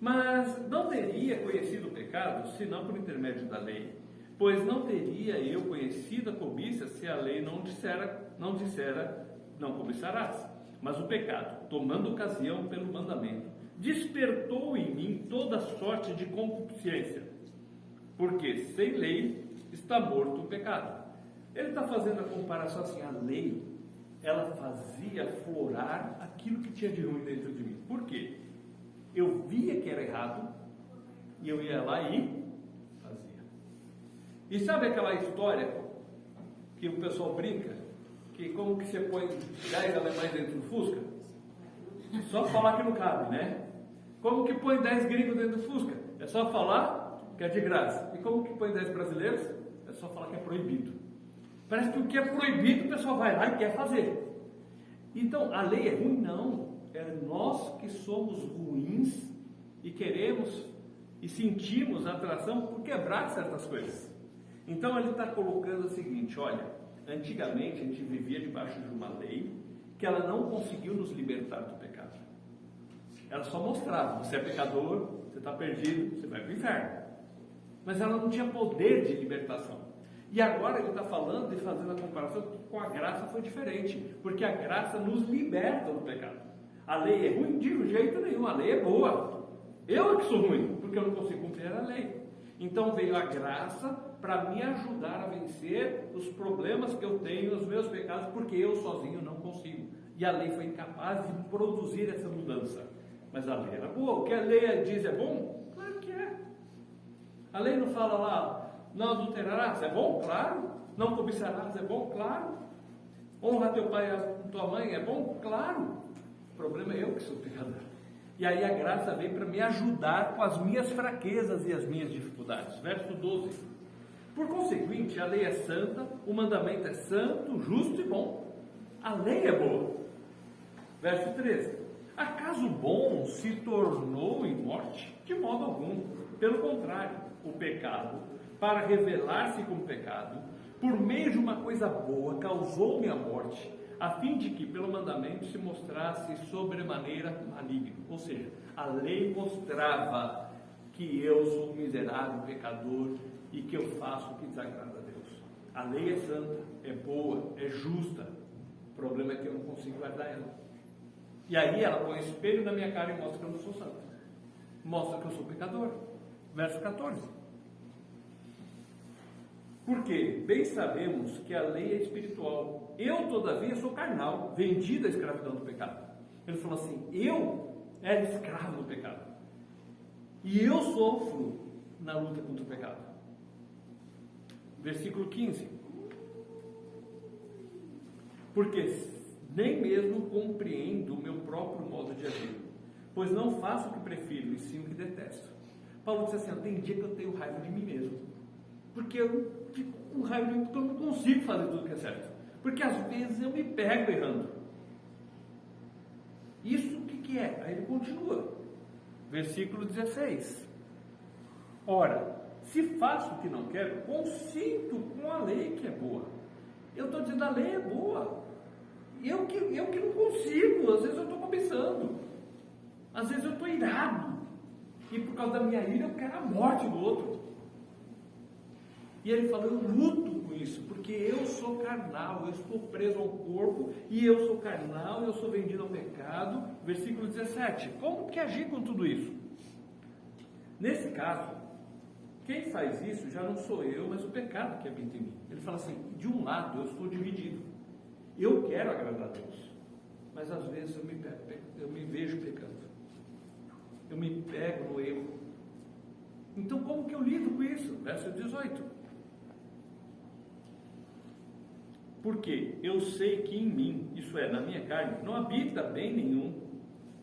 Mas não teria conhecido o pecado, senão por intermédio da lei. Pois não teria eu conhecido a cobiça, se a lei não dissera, não cobiçarás. Mas o pecado, tomando ocasião pelo mandamento, despertou em mim toda sorte de concupiscência. Porque sem lei está morto o pecado. Ele está fazendo a comparação assim, a lei, ela fazia florar aquilo que tinha de ruim dentro de mim. Por quê? Eu via que era errado, e eu ia lá e fazia. E sabe aquela história que o pessoal brinca, que como que você põe 10 alemães dentro do Fusca? Só falar que não cabe, né? Como que põe 10 gringos dentro do Fusca? É só falar que é de graça. E como que põe 10 brasileiros? É só falar que é proibido. Parece que o que é proibido o pessoal vai lá e quer fazer. Então, a lei é ruim? Não. É nós que somos ruins e queremos e sentimos atração por quebrar certas coisas. Então, ele está colocando o seguinte, olha, antigamente a gente vivia debaixo de uma lei que ela não conseguiu nos libertar do pecado. Ela só mostrava, você é pecador, você está perdido, você vai para o inferno. Mas ela não tinha poder de libertação. E agora ele está falando e fazendo a comparação que com a graça foi diferente, porque a graça nos liberta do pecado. A lei é ruim de jeito nenhum, a lei é boa. Eu é que sou ruim, porque eu não consigo cumprir a lei. Então veio a graça para me ajudar a vencer os problemas que eu tenho, os meus pecados, porque eu sozinho não consigo. E a lei foi incapaz de produzir essa mudança. Mas a lei era boa. O que a lei diz é bom? Claro que é. A lei não fala lá, não adulterarás, é bom? Claro. Não cobiçarás, é bom? Claro. Honra teu pai e tua mãe, é bom? Claro. O problema é eu que sou pecador. E aí a graça vem para me ajudar com as minhas fraquezas e as minhas dificuldades. Verso 12. Por conseguinte, a lei é santa, o mandamento é santo, justo e bom. A lei é boa. Verso 13. Acaso o bom se tornou em morte? De modo algum. Pelo contrário, o pecado, para revelar-se como pecado, por meio de uma coisa boa, causou-me a morte, a fim de que pelo mandamento se mostrasse sobremaneira maligno. Ou seja, a lei mostrava que eu sou um miserável pecador e que eu faço o que desagrada a Deus. A lei é santa, é boa, é justa. O problema é que eu não consigo guardar ela. E aí ela põe um espelho na minha cara e mostra que eu não sou santo. Mostra que eu sou pecador. Verso 14. Porque bem sabemos que a lei é espiritual. Eu, todavia, sou carnal, vendido à escravidão do pecado. Ele falou assim, eu era escravo do pecado. E eu sofro na luta contra o pecado. Versículo 15. Porque nem mesmo compreendo o meu próprio modo de agir, pois não faço o que prefiro, e sim o que detesto. Paulo disse assim, tem dia que eu tenho raiva de mim mesmo, porque eu fico com raiva de mim, porque eu não consigo fazer tudo que é certo, porque às vezes eu me pego errando. Isso o que é? Aí ele continua, versículo 16. Ora, se faço o que não quero, consinto com a lei que é boa. Eu estou dizendo, a lei é boa. Eu que não consigo, às vezes eu estou cobiçando, às vezes eu estou irado, e por causa da minha ira eu quero a morte do outro. E ele fala, eu luto com isso, porque eu sou carnal, eu estou preso ao corpo, e eu sou carnal, eu sou vendido ao pecado. Versículo 17, como que agir com tudo isso? Nesse caso, quem faz isso já não sou eu, mas o pecado que habita em mim. Ele fala assim, de um lado eu estou dividido. Eu quero agradar a Deus, mas às vezes eu me vejo pecando, eu me pego no erro. Então como que eu lido com isso? Verso 18. Porque eu sei que em mim, isso é, na minha carne, não habita bem nenhum,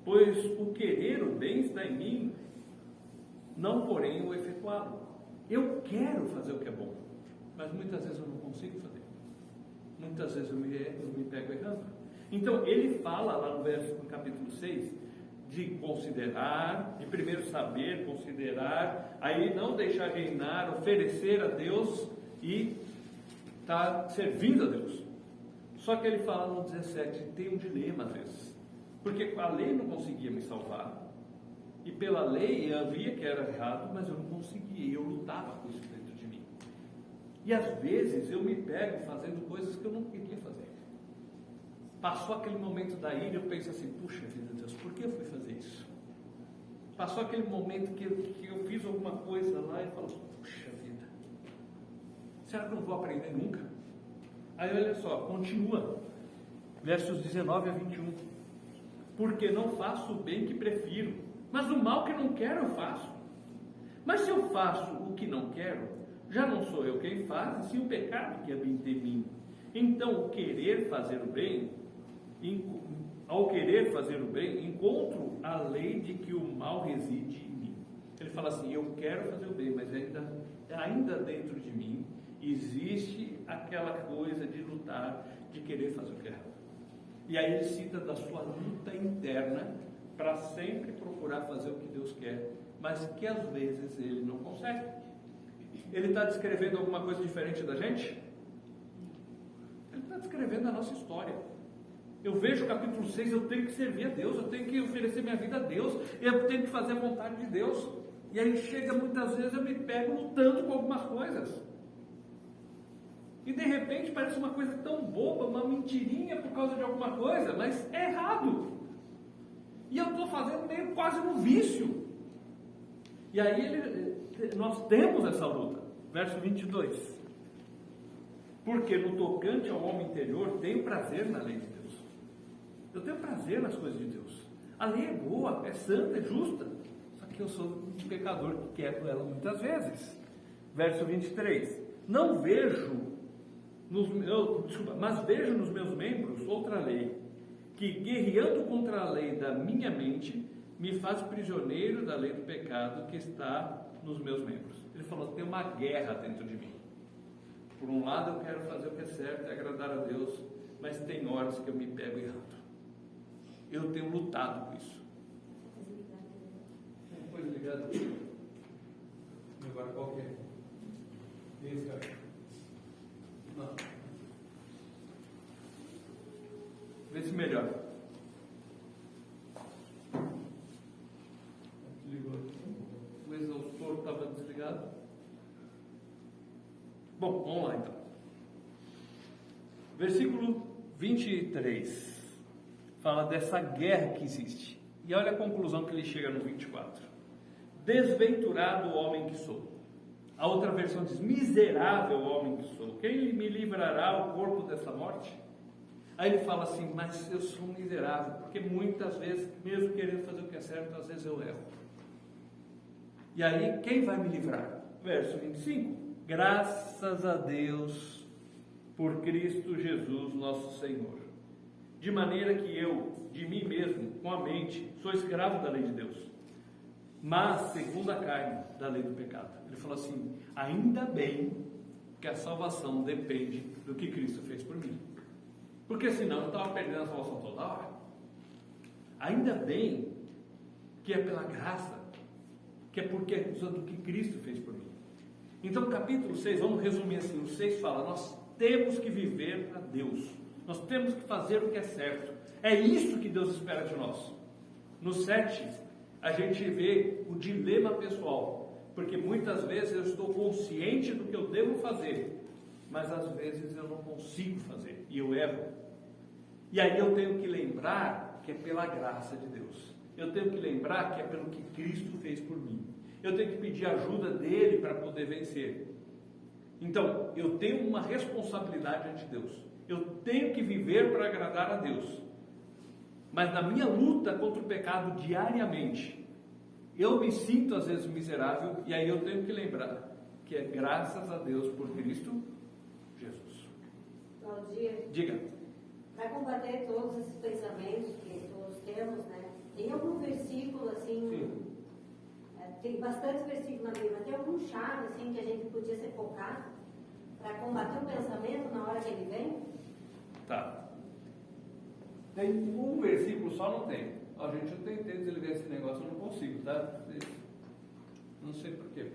pois o querer o bem está em mim, não porém o efetuá-lo. Eu quero fazer o que é bom, mas muitas vezes eu não consigo fazer. Muitas vezes eu me pego errando. Então ele fala lá no capítulo 6 de considerar, de primeiro saber, considerar, aí não deixar reinar, oferecer a Deus e estar servindo a Deus. Só que ele fala no 17, tem um dilema às vezes, porque a lei não conseguia me salvar, e pela lei eu via que era errado, mas eu não conseguia, eu lutava com isso dentro de mim. E às vezes eu me pego fazendo coisas que eu não queria fazer. Passou aquele momento da ira, eu penso assim, puxa vida, Deus, por que eu fui fazer isso? Passou aquele momento que eu fiz alguma coisa lá e falo, puxa vida, será que eu não vou aprender nunca? Aí olha só, continua, versos 19 a 21. Porque não faço o bem que prefiro, mas o mal que não quero eu faço. Mas se eu faço o que não quero, já não sou eu quem faz, e sim o pecado que habita em mim. Então, ao querer fazer o bem, encontro a lei de que o mal reside em mim. Ele fala assim, eu quero fazer o bem, mas ainda dentro de mim existe aquela coisa de lutar, de querer fazer o que é errado. E aí ele cita da sua luta interna para sempre procurar fazer o que Deus quer, mas que às vezes ele não consegue. Ele está descrevendo alguma coisa diferente da gente? Ele está descrevendo a nossa história. Eu vejo o capítulo 6, eu tenho que servir a Deus, eu tenho que oferecer minha vida a Deus, eu tenho que fazer a vontade de Deus. E aí chega muitas vezes, eu me pego lutando com algumas coisas. E de repente parece uma coisa tão boba, uma mentirinha por causa de alguma coisa, mas é errado. E eu estou fazendo meio quase no vício. E aí nós temos essa luta. Verso 22. Porque no tocante ao homem interior, tenho prazer na lei de Deus. Eu tenho prazer nas coisas de Deus. A lei é boa, é santa, é justa. Só que eu sou um pecador que quebro ela muitas vezes. Verso 23. Mas vejo nos meus membros outra lei, que guerreando contra a lei da minha mente, me faz prisioneiro da lei do pecado que está nos meus membros. Ele falou, tem uma guerra dentro de mim. Por um lado eu quero fazer o que é certo e agradar a Deus, mas tem horas que eu me pego errando. Eu tenho lutado com isso. Uma coisa ligada. Agora qual que é? Esse cara. Não. melhor. O exaustor estava desligado. Bom, vamos lá então. Versículo 23 fala dessa guerra que existe. E olha a conclusão que ele chega no 24. Desventurado o homem que sou. A outra versão diz, miserável homem que sou. Quem me livrará o corpo dessa morte? Aí ele fala assim, mas eu sou miserável, porque muitas vezes, mesmo querendo fazer o que é certo, às vezes eu erro. E aí, quem vai me livrar? Verso 25. Graças a Deus por Cristo Jesus nosso Senhor. De maneira que eu, de mim mesmo, com a mente, sou escravo da lei de Deus. Mas, segundo a carne, da lei do pecado. Ele falou assim, ainda bem que a salvação depende do que Cristo fez por mim. Porque senão eu estava perdendo a salvação toda hora. Ainda bem que é pela graça, que é porque é do que Cristo fez por mim. Então, capítulo 6, vamos resumir assim, o 6 fala, nós temos que viver para Deus. Nós temos que fazer o que é certo. É isso que Deus espera de nós. No 7, a gente vê o dilema pessoal, porque muitas vezes eu estou consciente do que eu devo fazer, mas às vezes eu não consigo fazer, e eu erro. E aí eu tenho que lembrar que é pela graça de Deus. Eu tenho que lembrar que é pelo que Cristo fez por mim. Eu tenho que pedir ajuda dele para poder vencer. Então, eu tenho uma responsabilidade ante Deus. Eu tenho que viver para agradar a Deus. Mas na minha luta contra o pecado diariamente, eu me sinto às vezes miserável, e aí eu tenho que lembrar que é graças a Deus por Cristo Jesus. Bom dia. Diga. Para combater todos esses pensamentos que todos temos, né? Tem algum versículo assim? Tem bastantes versículos na Bíblia, mas tem algum chave assim que a gente podia se focar para combater o pensamento na hora que ele vem? Tá. Tem um versículo só, não tem. Ó, gente, eu tentei desligar esse negócio, eu não consigo, tá? Não sei porquê.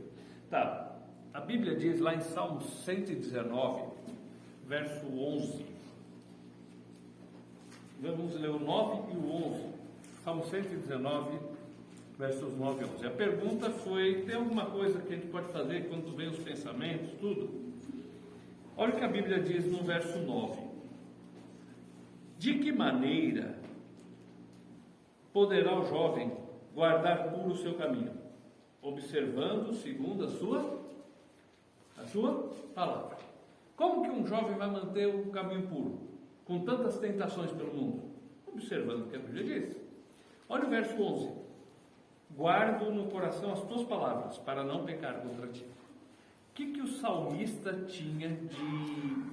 Tá. A Bíblia diz lá em Salmo 119, verso 11. Vamos ler o 9 e o 11. Salmo 119, versos 9 e 11. A pergunta foi, tem alguma coisa que a gente pode fazer quando vem os pensamentos, tudo? Olha o que a Bíblia diz no verso 9. De que maneira poderá o jovem guardar puro o seu caminho? Observando segundo a sua palavra. Como que um jovem vai manter o caminho puro? Com tantas tentações pelo mundo? Observando o que a Bíblia diz. Olha o verso 11. Guardo no coração as tuas palavras, para não pecar contra ti. O que o salmista tinha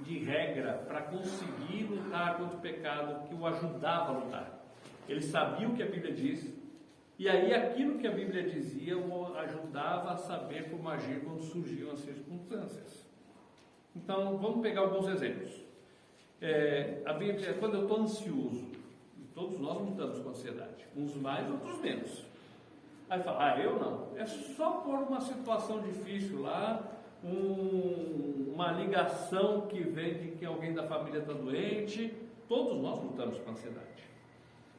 de regra para conseguir lutar contra o pecado que o ajudava a lutar? Ele sabia o que a Bíblia diz, e aí aquilo que a Bíblia dizia o ajudava a saber como agir quando surgiam as circunstâncias. Então, vamos pegar alguns exemplos. A Bíblia, quando eu estou ansioso, e todos nós lutamos com ansiedade, uns mais, outros menos. Aí fala, eu não, é só por uma situação difícil lá, uma ligação que vem de que alguém da família está doente, todos nós lutamos com ansiedade.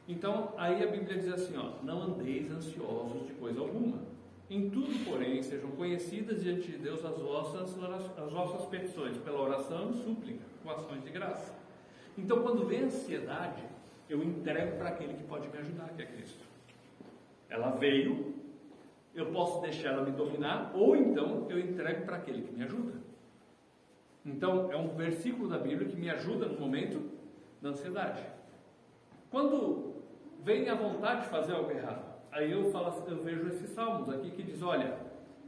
Então, aí a Bíblia diz assim, não andeis ansiosos de coisa alguma. Em tudo, porém, sejam conhecidas diante de Deus as vossas petições, pela oração e súplica, com ações de graça. Então, quando vem a ansiedade, eu entrego para aquele que pode me ajudar, que é Cristo. Ela veio, eu posso deixar ela me dominar, ou então eu entrego para aquele que me ajuda. Então, é um versículo da Bíblia que me ajuda no momento da ansiedade. Quando vem a vontade de fazer algo errado, aí eu vejo esses salmos aqui que diz, olha,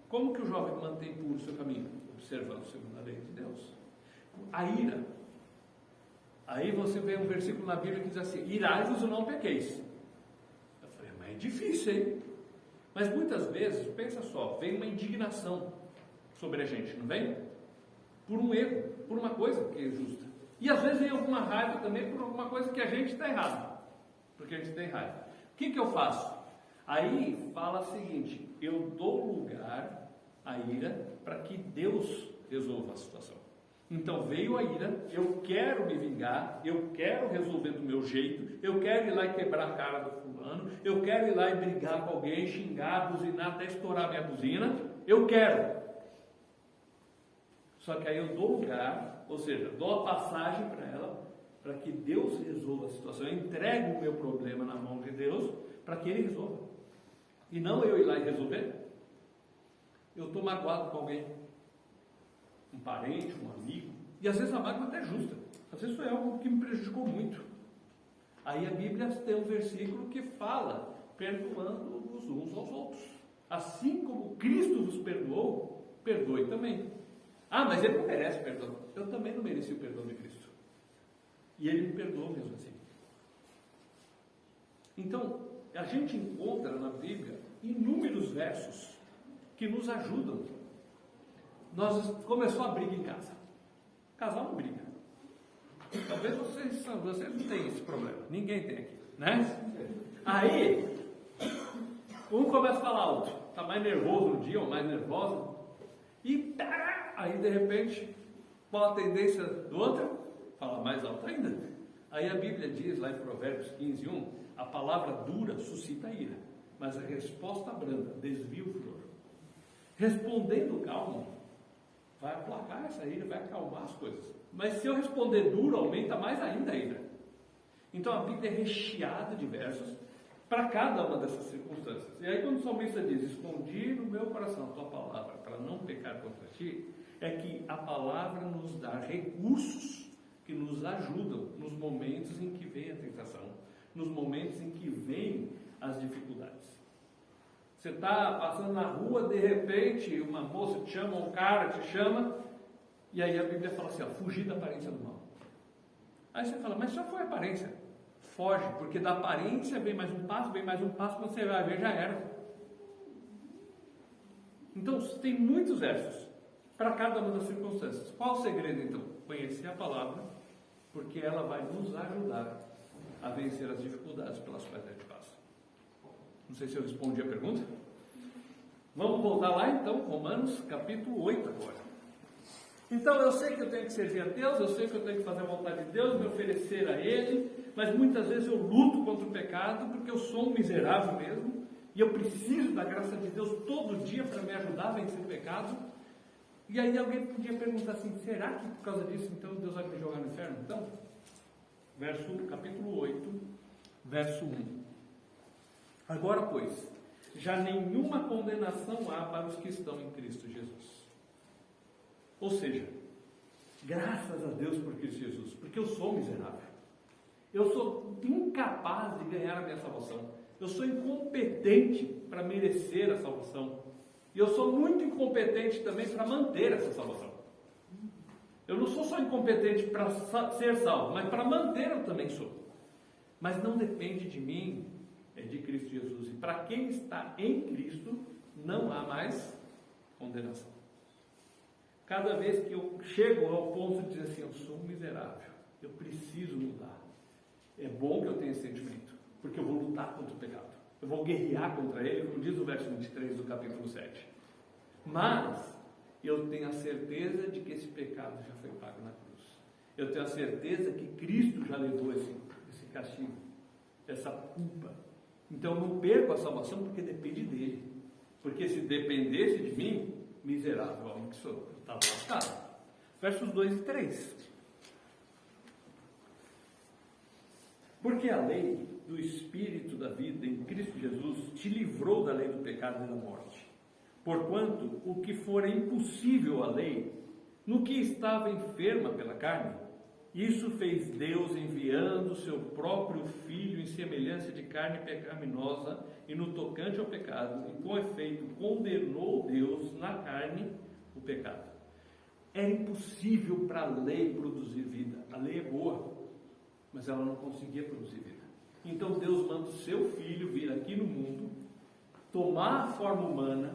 como que o jovem mantém puro o seu caminho? Observando segundo a lei de Deus. A ira. Aí você vê um versículo na Bíblia que diz assim, irai-vos e não pequeis. Eu falei, mas é difícil, hein? Mas muitas vezes, pensa só, vem uma indignação sobre a gente, não vem? Por um erro, por uma coisa que é justa. E às vezes vem alguma raiva também por alguma coisa que a gente está errado. Porque a gente tem raiva. O que eu faço? Aí fala o seguinte, eu dou lugar à ira para que Deus resolva a situação. Então veio a ira, eu quero me vingar, eu quero resolver do meu jeito, eu quero ir lá e quebrar a cara do fulano, eu quero ir lá e brigar com alguém, xingar, buzinar, até estourar minha buzina, eu quero. Só que aí eu dou lugar, ou seja, dou a passagem para ela, para que Deus resolva a situação. Eu entrego o meu problema na mão de Deus, para que Ele resolva. E não eu ir lá e resolver. Eu estou magoado com alguém, um parente, um amigo, e às vezes a mágoa até é justa, às vezes foi algo que me prejudicou muito. Aí a Bíblia tem um versículo que fala, perdoando os uns aos outros, assim como Cristo vos perdoou, perdoe também. Ah, mas ele não merece perdão. Eu também não mereci o perdão de Cristo, e Ele me perdoou mesmo assim. Então a gente encontra na Bíblia inúmeros versos que nos ajudam. Começou a briga em casa. Casal não briga. Talvez vocês não tenham esse problema. Ninguém tem aqui, né? Aí, um começa a falar alto. Está mais nervoso um dia, ou mais nervosa. E aí, de repente, qual a tendência do outro? Fala mais alto ainda. Aí a Bíblia diz, lá em Provérbios 15:1, a palavra dura suscita ira, mas a resposta branda desvia o furor. Respondendo calmo, vai aplacar essa ira, vai acalmar as coisas. Mas se eu responder duro, aumenta mais ainda a ira. Então a Bíblia é recheada de versos para cada uma dessas circunstâncias. E aí quando o salmista diz, escondi no meu coração a tua palavra para não pecar contra ti, é que a palavra nos dá recursos que nos ajudam nos momentos em que vem a tentação, nos momentos em que vêm as dificuldades. Você está passando na rua, de repente, uma moça te chama, um cara te chama, e aí a Bíblia fala assim, fugir da aparência do mal. Aí você fala, mas só foi aparência. Foge, porque da aparência vem mais um passo, quando você vai ver, já era. Então, tem muitos versos para cada uma das circunstâncias. Qual o segredo, então? Conhecer a palavra, porque ela vai nos ajudar a vencer as dificuldades pelas quais a gente passa. Não sei se eu respondi a pergunta. Vamos voltar lá então, Romanos capítulo 8 agora. Então eu sei que eu tenho que servir a Deus, eu sei que eu tenho que fazer a vontade de Deus, me oferecer a Ele, mas muitas vezes eu luto contra o pecado porque eu sou um miserável mesmo, e eu preciso da graça de Deus todo dia para me ajudar a vencer o pecado. E aí alguém podia perguntar assim, será que por causa disso então Deus vai me jogar no inferno? Então, capítulo 8, verso 1. Agora, pois, já nenhuma condenação há para os que estão em Cristo Jesus. Ou seja, graças a Deus por Cristo Jesus, porque eu sou miserável. Eu sou incapaz de ganhar a minha salvação. Eu sou incompetente para merecer a salvação. E eu sou muito incompetente também para manter essa salvação. Eu não sou só incompetente para ser salvo, mas para manter eu também sou. Mas não depende de mim, é de Cristo Jesus. E para quem está em Cristo, não há mais condenação. Cada vez que eu chego ao ponto de dizer assim, eu sou um miserável, eu preciso mudar. É bom que eu tenha esse sentimento, porque eu vou lutar contra o pecado. Eu vou guerrear contra ele, como diz o verso 23 do capítulo 7. Mas eu tenho a certeza de que esse pecado já foi pago na cruz. Eu tenho a certeza que Cristo já levou esse castigo, essa culpa. Então eu não perco a salvação porque depende dele. Porque se dependesse de mim, miserável homem que sou, eu estava lascado. Versos 2 e 3. Porque a lei do Espírito da vida em Cristo Jesus te livrou da lei do pecado e da morte. Porquanto o que for impossível à lei, no que estava enferma pela carne, isso fez Deus enviando o seu próprio Filho em semelhança de carne pecaminosa e no tocante ao pecado, e com efeito condenou Deus na carne o pecado. Era impossível para a lei produzir vida. A lei é boa, mas ela não conseguia produzir vida. Então Deus manda o seu Filho vir aqui no mundo, tomar a forma humana,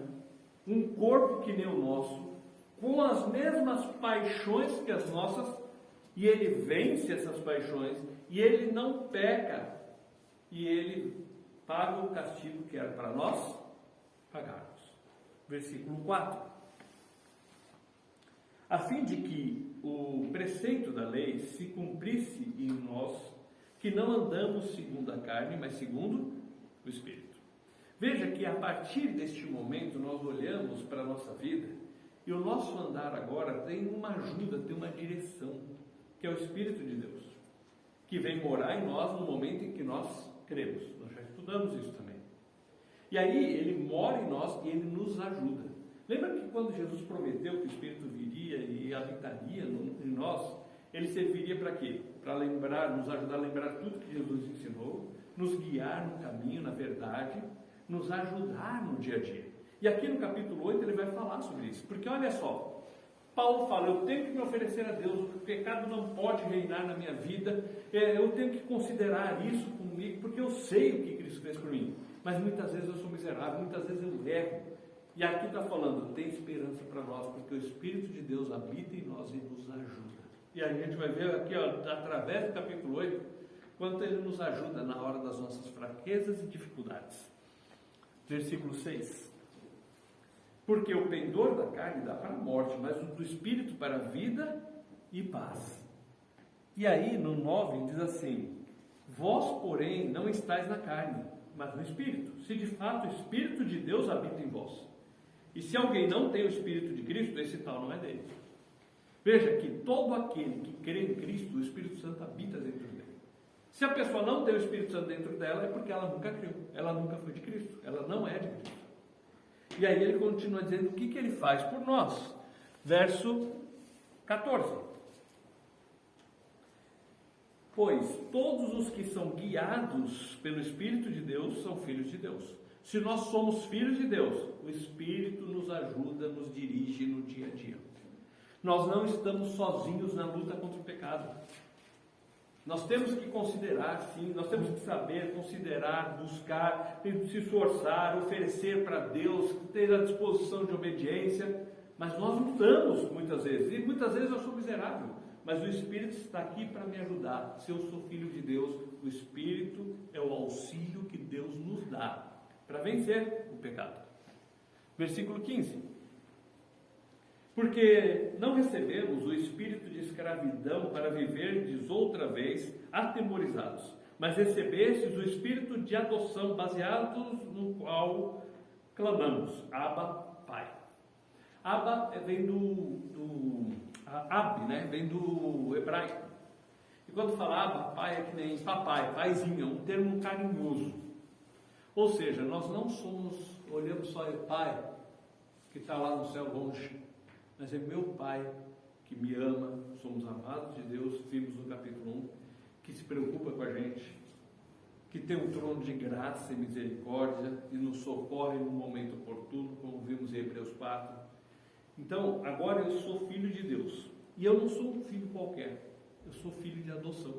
um corpo que nem o nosso, com as mesmas paixões que as nossas, e ele vence essas paixões, e ele não peca, e ele paga o castigo que era para nós pagarmos. Versículo 4. A fim de que o preceito da lei se cumprisse em nós, que não andamos segundo a carne, mas segundo o Espírito. Veja que a partir deste momento nós olhamos para a nossa vida e o nosso andar agora tem uma ajuda, tem uma direção, que é o Espírito de Deus, que vem morar em nós no momento em que nós cremos. Nós já estudamos isso também. E aí ele mora em nós e ele nos ajuda. Lembra que quando Jesus prometeu que o Espírito viria e habitaria em nós, ele serviria para quê? Para lembrar, nos ajudar a lembrar tudo que Jesus ensinou, nos guiar no caminho, na verdade, nos ajudar no dia a dia. E aqui no capítulo 8 ele vai falar sobre isso, porque olha só, Paulo fala, eu tenho que me oferecer a Deus, o pecado não pode reinar na minha vida, eu tenho que considerar isso comigo, porque eu sei o que Cristo fez por mim, mas muitas vezes eu sou miserável, muitas vezes eu erro. E aqui está falando, tem esperança para nós, porque o Espírito de Deus habita em nós e nos ajuda. E a gente vai ver aqui, ó, através do capítulo 8, quanto ele nos ajuda na hora das nossas fraquezas e dificuldades. Versículo 6. Porque o pendor da carne dá para a morte, mas o do Espírito para a vida e paz. E aí no 9 diz assim, vós porém não estáis na carne, mas no Espírito, se de fato o Espírito de Deus habita em vós. E se alguém não tem o Espírito de Cristo, esse tal não é dele. Veja que todo aquele que crê em Cristo, o Espírito Santo habita dentro dele. Se a pessoa não tem o Espírito Santo dentro dela, é porque ela nunca creu, ela nunca foi de Cristo, ela não é de Cristo. E aí ele continua dizendo o que ele faz por nós. Verso 14. Pois todos os que são guiados pelo Espírito de Deus são filhos de Deus. Se nós somos filhos de Deus, o Espírito nos ajuda, nos dirige no dia a dia. Nós não estamos sozinhos na luta contra o pecado. Nós temos que considerar, sim, nós temos que saber, considerar, buscar, se esforçar, oferecer para Deus, ter a disposição de obediência, mas nós lutamos muitas vezes, e muitas vezes eu sou miserável, mas o Espírito está aqui para me ajudar. Se eu sou filho de Deus, o Espírito é o auxílio que Deus nos dá para vencer o pecado. Versículo 15. Porque não recebemos o espírito de escravidão para viverdes outra vez atemorizados, mas recebestes o espírito de adoção, baseados no qual clamamos, Abba, Pai. Abba vem Ab, né? Vem do hebraico. E quando fala Abba, Pai, é que nem papai, paizinho, é um termo carinhoso. Ou seja, nós não somos, olhamos só o Pai, que está lá no céu longe, mas é meu Pai que me ama, somos amados de Deus, vimos no capítulo 1, que se preocupa com a gente, que tem um trono de graça e misericórdia e nos socorre no momento oportuno, como vimos em Hebreus 4. Então, agora eu sou filho de Deus, e eu não sou um filho qualquer, eu sou filho de adoção.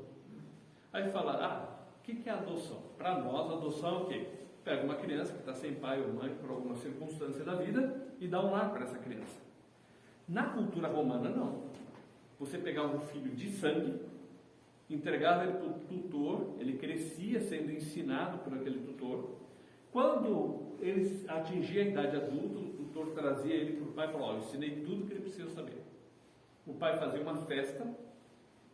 Aí fala, o que é adoção? Para nós, adoção é o quê? Pega uma criança que está sem pai ou mãe por alguma circunstância da vida e dá um lar para essa criança. Na cultura romana, não. Você pegava um filho de sangue, entregava ele para o tutor, ele crescia sendo ensinado por aquele tutor. Quando ele atingia a idade adulta, o tutor trazia ele para o pai e falava, eu ensinei tudo que ele precisa saber. O pai fazia uma festa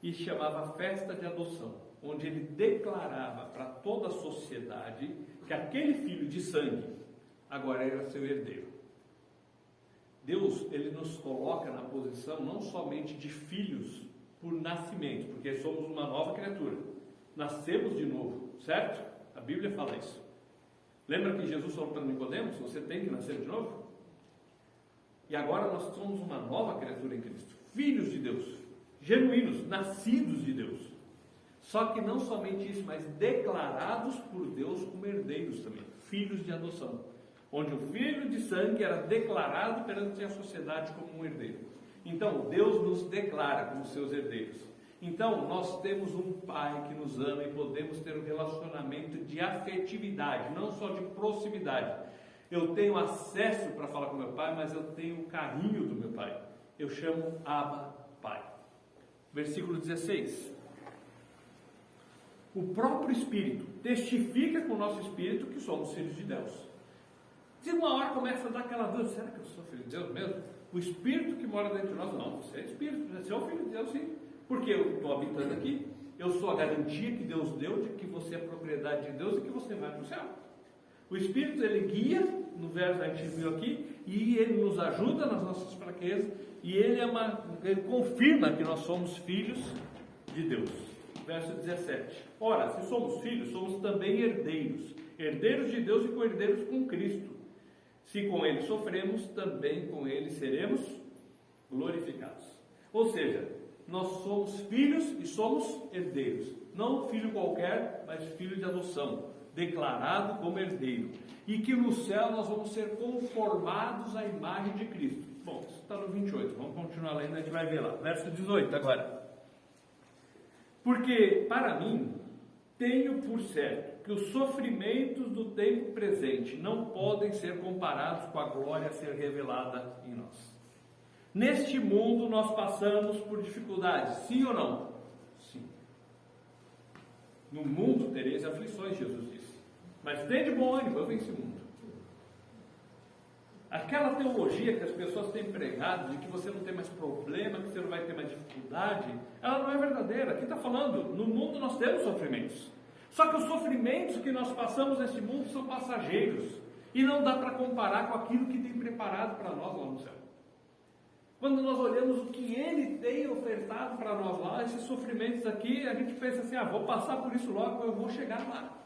e chamava festa de adoção, onde ele declarava para toda a sociedade que aquele filho de sangue agora era seu herdeiro. Deus, ele nos coloca na posição não somente de filhos por nascimento, porque somos uma nova criatura, nascemos de novo, certo? A Bíblia fala isso. Lembra que Jesus falou para Nicodemos, você tem que nascer de novo? E agora nós somos uma nova criatura em Cristo, filhos de Deus, genuínos, nascidos de Deus. Só que não somente isso, mas declarados por Deus como herdeiros também, filhos de adoção, onde o filho de sangue era declarado perante a sociedade como um herdeiro. Então, Deus nos declara como seus herdeiros. Então, nós temos um Pai que nos ama e podemos ter um relacionamento de afetividade, não só de proximidade. Eu tenho acesso para falar com meu Pai, mas eu tenho o carinho do meu Pai. Eu chamo Abba, Pai. Versículo 16. O próprio Espírito testifica com o nosso Espírito que somos filhos de Deus. Se uma hora começa a dar aquela dúvida, será que eu sou filho de Deus mesmo? O Espírito que mora dentro de nós, não, você é Espírito, você é o Filho de Deus, sim. Porque eu estou habitando aqui, eu sou a garantia que Deus deu de que você é propriedade de Deus e que você vai para o céu. O Espírito, ele guia, no verso a gente viu aqui, e ele nos ajuda nas nossas fraquezas, e ele confirma que nós somos filhos de Deus. Verso 17. Ora, se somos filhos, somos também herdeiros, herdeiros de Deus e co-herdeiros com Cristo. Se com ele sofremos, também com ele seremos glorificados. Ou seja, nós somos filhos e somos herdeiros. Não filho qualquer, mas filho de adoção, declarado como herdeiro. E que no céu nós vamos ser conformados à imagem de Cristo. Bom, isso está no 28, vamos continuar lendo, a gente vai ver lá. Verso 18 agora. Porque, para mim, tenho por certo que os sofrimentos do tempo presente não podem ser comparados com a glória a ser revelada em nós. Neste mundo nós passamos por dificuldades, sim ou não? Sim. No mundo tereis aflições, Jesus disse. Mas tem de bom ânimo, eu venci o mundo. Aquela teologia que as pessoas têm pregado de que você não tem mais problema, que você não vai ter mais dificuldade, ela não é verdadeira. Aqui está falando, no mundo nós temos sofrimentos. Só que os sofrimentos que nós passamos neste mundo são passageiros. E não dá para comparar com aquilo que tem preparado para nós lá no céu. Quando nós olhamos o que Ele tem ofertado para nós lá, esses sofrimentos aqui, a gente pensa assim, vou passar por isso logo, eu vou chegar lá.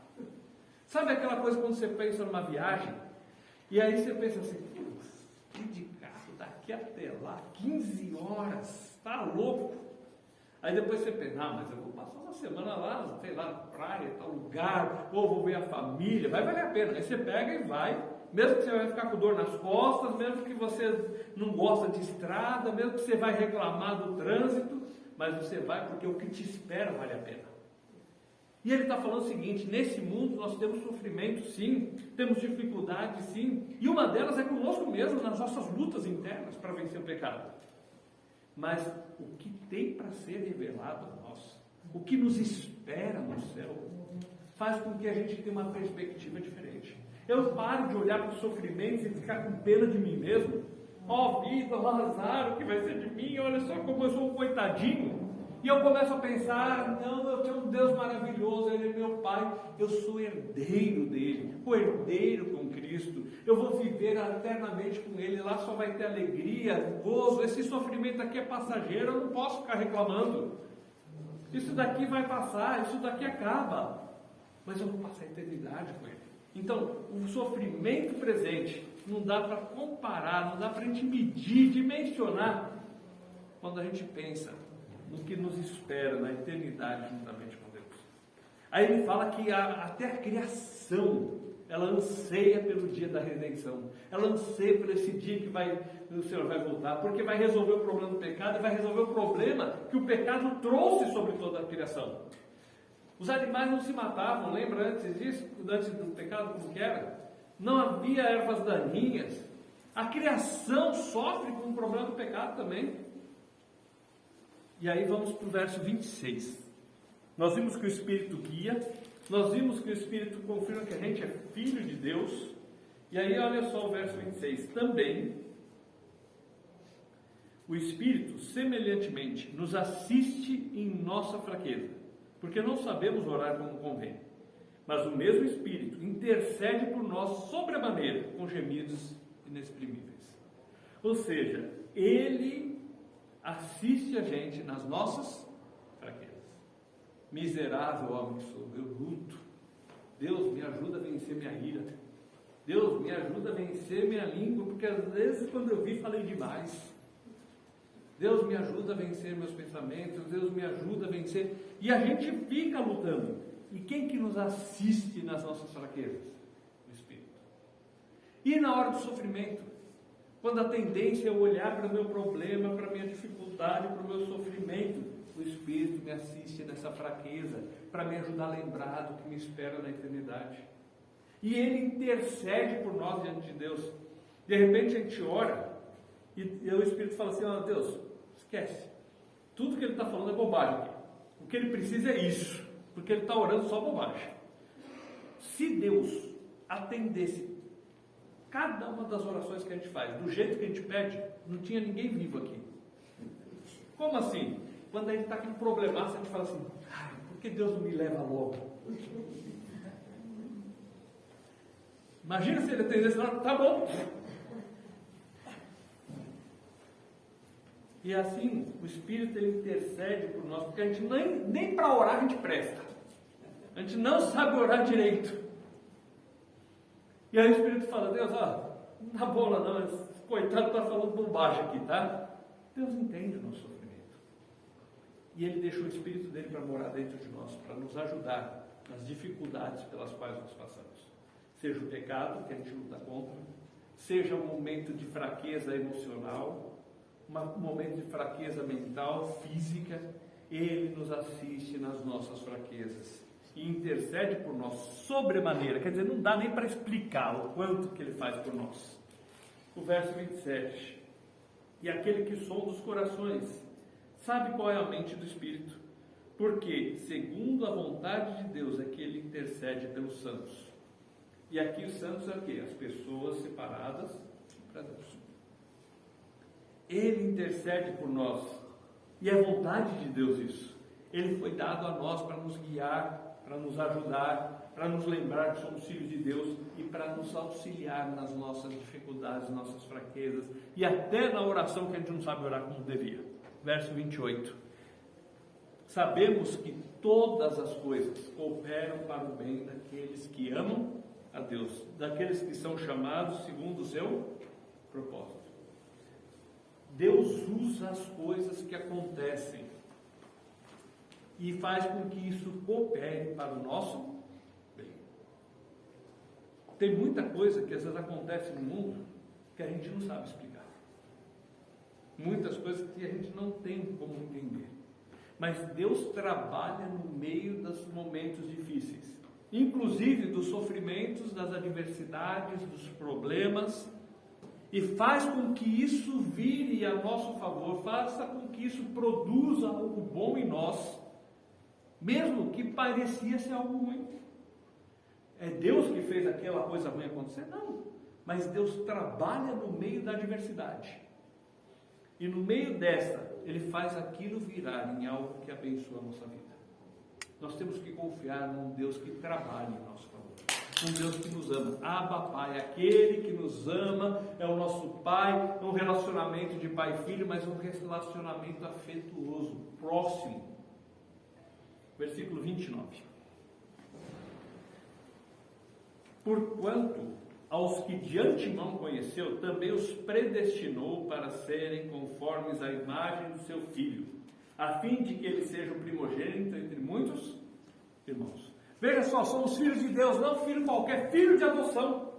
Sabe aquela coisa quando você pensa numa viagem, e aí você pensa assim, ir de carro daqui até lá, 15 horas, tá louco? Aí depois você pensa, mas eu vou passar uma semana lá, sei lá, na praia, tal lugar, ou vou ver a família, vai valer a pena. Aí você pega e vai, mesmo que você vai ficar com dor nas costas, mesmo que você não gosta de estrada, mesmo que você vai reclamar do trânsito, mas você vai porque o que te espera vale a pena. E ele está falando o seguinte, nesse mundo nós temos sofrimento sim, temos dificuldade sim, e uma delas é conosco mesmo, nas nossas lutas internas para vencer o pecado. Mas o que tem para ser revelado a nós, o que nos espera no céu, faz com que a gente tenha uma perspectiva diferente. Eu paro de olhar para os sofrimentos e ficar com pena de mim mesmo. Vida, azar, o que vai ser de mim? Olha só como eu sou um coitadinho. E eu começo a pensar, não, eu tenho um Deus maravilhoso, Ele é meu Pai, eu sou herdeiro dEle, co-herdeiro com Cristo, eu vou viver eternamente com Ele, lá só vai ter alegria, gozo, esse sofrimento aqui é passageiro, eu não posso ficar reclamando, isso daqui vai passar, isso daqui acaba, mas eu vou passar a eternidade com Ele. Então, o sofrimento presente não dá para comparar, não dá para a gente medir, dimensionar, quando a gente pensa no que nos espera na eternidade juntamente com Deus. Aí ele fala que até a criação, ela anseia pelo dia da redenção, ela anseia por esse dia que o Senhor vai voltar, porque vai resolver o problema do pecado e vai resolver o problema que o pecado trouxe sobre toda a criação. Os animais não se matavam, lembra antes disso, antes do pecado, como que era? Não havia ervas daninhas. A criação sofre com o problema do pecado também. E aí vamos para o verso 26. Nós vimos que o Espírito guia, nós vimos que o Espírito confirma que a gente é filho de Deus. E aí olha só o verso 26. Também o Espírito semelhantemente nos assiste em nossa fraqueza, porque não sabemos orar como convém. Mas o mesmo Espírito intercede por nós sobremaneira, com gemidos inexprimíveis. Ou seja, Ele assiste a gente nas nossas fraquezas. Miserável homem que sou, eu luto. Deus me ajuda a vencer minha ira. Deus me ajuda a vencer minha língua, porque às vezes quando eu vi falei demais. Deus me ajuda a vencer meus pensamentos, Deus me ajuda a vencer. E a gente fica lutando. E quem que nos assiste nas nossas fraquezas? O Espírito. E na hora do sofrimento? Quando a tendência é olhar para o meu problema, para a minha dificuldade, para o meu sofrimento, o Espírito me assiste nessa fraqueza, para me ajudar a lembrar do que me espera na eternidade. E Ele intercede por nós diante de Deus. De repente a gente ora, e o Espírito fala assim, Deus, esquece. Tudo que Ele está falando é bobagem. O que Ele precisa é isso, porque Ele está orando só bobagem. Se Deus atendesse cada uma das orações que a gente faz, do jeito que a gente pede, não tinha ninguém vivo aqui. Como assim? Quando a gente está com um problemaço, a gente fala assim, por que Deus não me leva logo? Imagina se ele atendesse lá, tá bom. E assim, o Espírito ele intercede por nós, porque a gente nem para orar a gente presta. A gente não sabe orar direito. E aí o Espírito fala, Deus, não dá bola não, esse coitado está falando bobagem aqui, tá? Deus entende o nosso sofrimento. E Ele deixou o Espírito dele para morar dentro de nós, para nos ajudar nas dificuldades pelas quais nós passamos. Seja o pecado, que a gente luta contra, seja um momento de fraqueza emocional, um momento de fraqueza mental, física, Ele nos assiste nas nossas fraquezas e intercede por nós sobremaneira. Quer dizer, não dá nem para explicar o quanto que Ele faz por nós. O verso 27. E aquele que sonda os corações sabe qual é a mente do Espírito, porque segundo a vontade de Deus é que Ele intercede pelos santos. E aqui os santos é o quê? As pessoas separadas para Deus. Ele intercede por nós. E é vontade de Deus isso. Ele foi dado a nós para nos guiar, para nos ajudar, para nos lembrar que somos filhos de Deus e para nos auxiliar nas nossas dificuldades, nossas fraquezas e até na oração que a gente não sabe orar como devia. Verso 28. Sabemos que todas as coisas cooperam para o bem daqueles que amam a Deus, daqueles que são chamados segundo o seu propósito. Deus usa as coisas que acontecem e faz com que isso coopere para o nosso bem. Tem muita coisa que às vezes acontece no mundo que a gente não sabe explicar. Muitas coisas que a gente não tem como entender. Mas Deus trabalha no meio dos momentos difíceis, inclusive dos sofrimentos, das adversidades, dos problemas, e faz com que isso vire a nosso favor, faça com que isso produza algo bom em nós, mesmo que parecia ser algo ruim. É Deus que fez aquela coisa ruim acontecer? Não, mas Deus trabalha no meio da adversidade, e no meio dessa, Ele faz aquilo virar em algo que abençoa a nossa vida. Nós temos que confiar num Deus que trabalha em nosso favor, um Deus que nos ama. Abba, Pai, aquele que nos ama, é o nosso Pai, é um relacionamento de pai e filho, mas um relacionamento afetuoso, próximo. Versículo 29. Porquanto aos que de antemão conheceu, também os predestinou para serem conformes à imagem do seu Filho, a fim de que ele seja o primogênito entre muitos irmãos. Veja só, somos filhos de Deus, não filho qualquer, filho de adoção.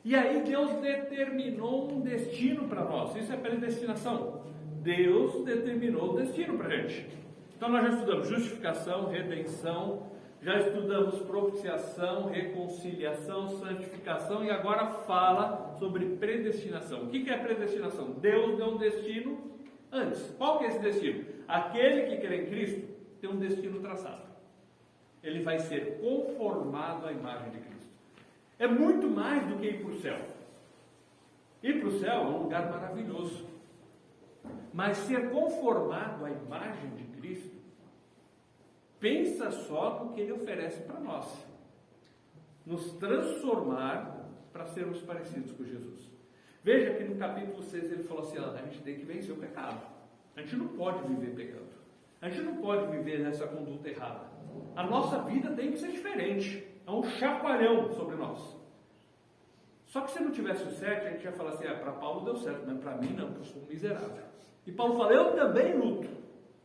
E aí Deus determinou um destino para nós. Isso é predestinação. Deus determinou o destino para a gente. Então nós já estudamos justificação, redenção, já estudamos propiciação, reconciliação, santificação e agora fala sobre predestinação. O que é predestinação? Deus deu um destino antes. Qual que é esse destino? Aquele que crê em Cristo tem um destino traçado. Ele vai ser conformado à imagem de Cristo. É muito mais do que ir para o céu. Ir para o céu é um lugar maravilhoso. Mas ser conformado à imagem de Cristo, pensa só no que Ele oferece para nós. Nos transformar para sermos parecidos com Jesus. Veja que no capítulo 6 ele falou assim, a gente tem que vencer o pecado. A gente não pode viver pecando. A gente não pode viver nessa conduta errada. A nossa vida tem que ser diferente. É um chacoalhão sobre nós. Só que se não tivesse o 7, a gente ia falar assim, para Paulo deu certo, mas para mim não, porque eu sou um miserável. E Paulo fala, eu também luto.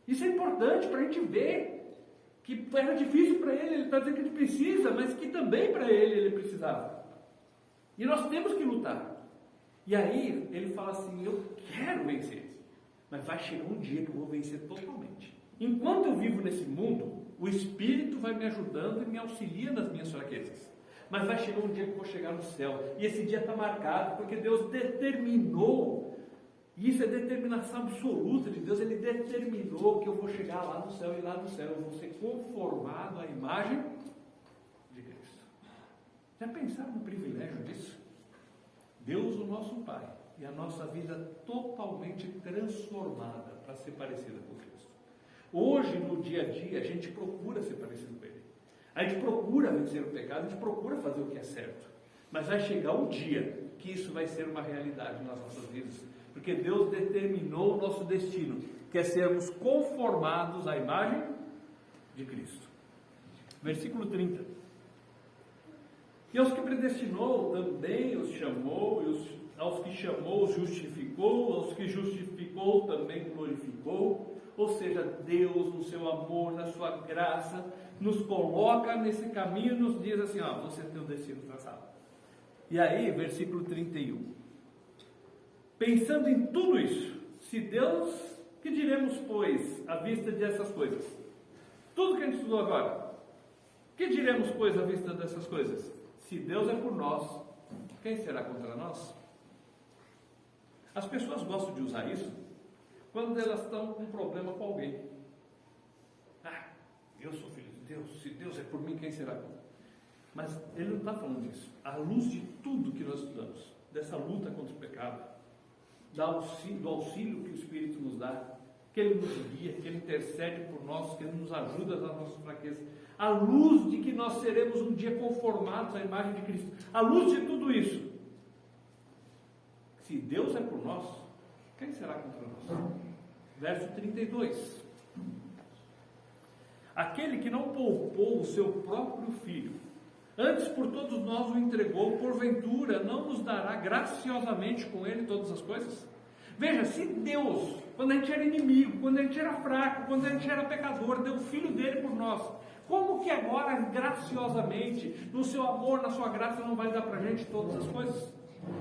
Isso é importante para a gente ver que era difícil para ele está dizendo que ele precisa, mas que também para ele precisava. E nós temos que lutar. E aí ele fala assim, eu quero vencer, mas vai chegar um dia que eu vou vencer totalmente. Enquanto eu vivo nesse mundo, o Espírito vai me ajudando e me auxilia nas minhas fraquezas. Mas vai chegar um dia que eu vou chegar no céu. E esse dia está marcado, porque Deus determinou. E isso é determinação absoluta de Deus. Ele determinou que eu vou chegar lá no céu. E lá no céu eu vou ser conformado à imagem de Cristo. Já pensaram no privilégio disso? Deus, o nosso Pai, e a nossa vida totalmente transformada para ser parecida com Cristo. Hoje, no dia a dia, a gente procura ser parecido com Ele. A gente procura vencer o pecado, a gente procura fazer o que é certo. Mas vai chegar um dia que isso vai ser uma realidade nas nossas vidas. Porque Deus determinou o nosso destino, que é sermos conformados à imagem de Cristo. Versículo 30. E aos que predestinou também os chamou, e aos que chamou os justificou, aos que justificou também glorificou. Ou seja, Deus, no seu amor, na sua graça, nos coloca nesse caminho e nos diz assim, você tem o destino traçado. E aí, versículo 31. Pensando em tudo isso, se Deus, que diremos, pois, à vista dessas coisas? Tudo que a gente estudou agora, que diremos, pois, à vista dessas coisas? Se Deus é por nós, quem será contra nós? As pessoas gostam de usar isso quando elas estão com um problema com alguém. Eu sou filho de Deus, se Deus é por mim, quem será contra? Mas ele não está falando disso. À luz de tudo que nós estudamos, dessa luta contra o pecado, do auxílio que o Espírito nos dá, que Ele nos guia, que Ele intercede por nós, que Ele nos ajuda nas nossas fraquezas, à luz de que nós seremos um dia conformados à imagem de Cristo, à luz de tudo isso, se Deus é por nós, quem será contra nós? Verso 32. Aquele que não poupou o seu próprio filho, antes por todos nós o entregou, porventura não nos dará graciosamente com ele todas as coisas? Veja, se Deus, quando a gente era inimigo, quando a gente era fraco, quando a gente era pecador, deu o filho dele por nós, como que agora, graciosamente, no seu amor, na sua graça, não vai dar para a gente todas as coisas?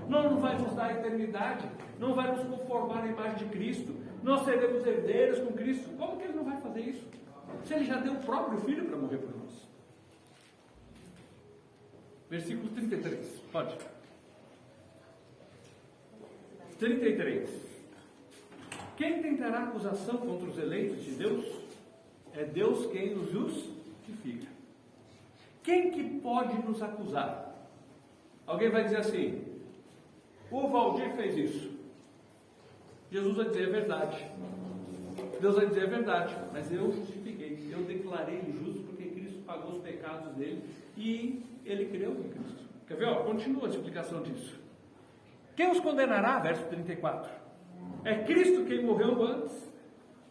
Não vai nos dar a eternidade, não vai nos conformar à imagem de Cristo, nós seremos herdeiros com Cristo. Como que Ele não vai fazer isso? Se Ele já deu o próprio filho para morrer por nós. Versículo 33, pode. 33. Quem tentará acusação contra os eleitos de Deus? É Deus quem nos justifica. Quem que pode nos acusar? Alguém vai dizer assim, o Valdir fez isso. Jesus vai dizer, é verdade. Deus vai dizer, é verdade, mas eu justifiquei, eu declarei ele justo porque Cristo pagou os pecados dele e ele creu em Cristo. Quer ver? Continua a explicação disso. Quem os condenará? Verso 34. É Cristo quem morreu antes.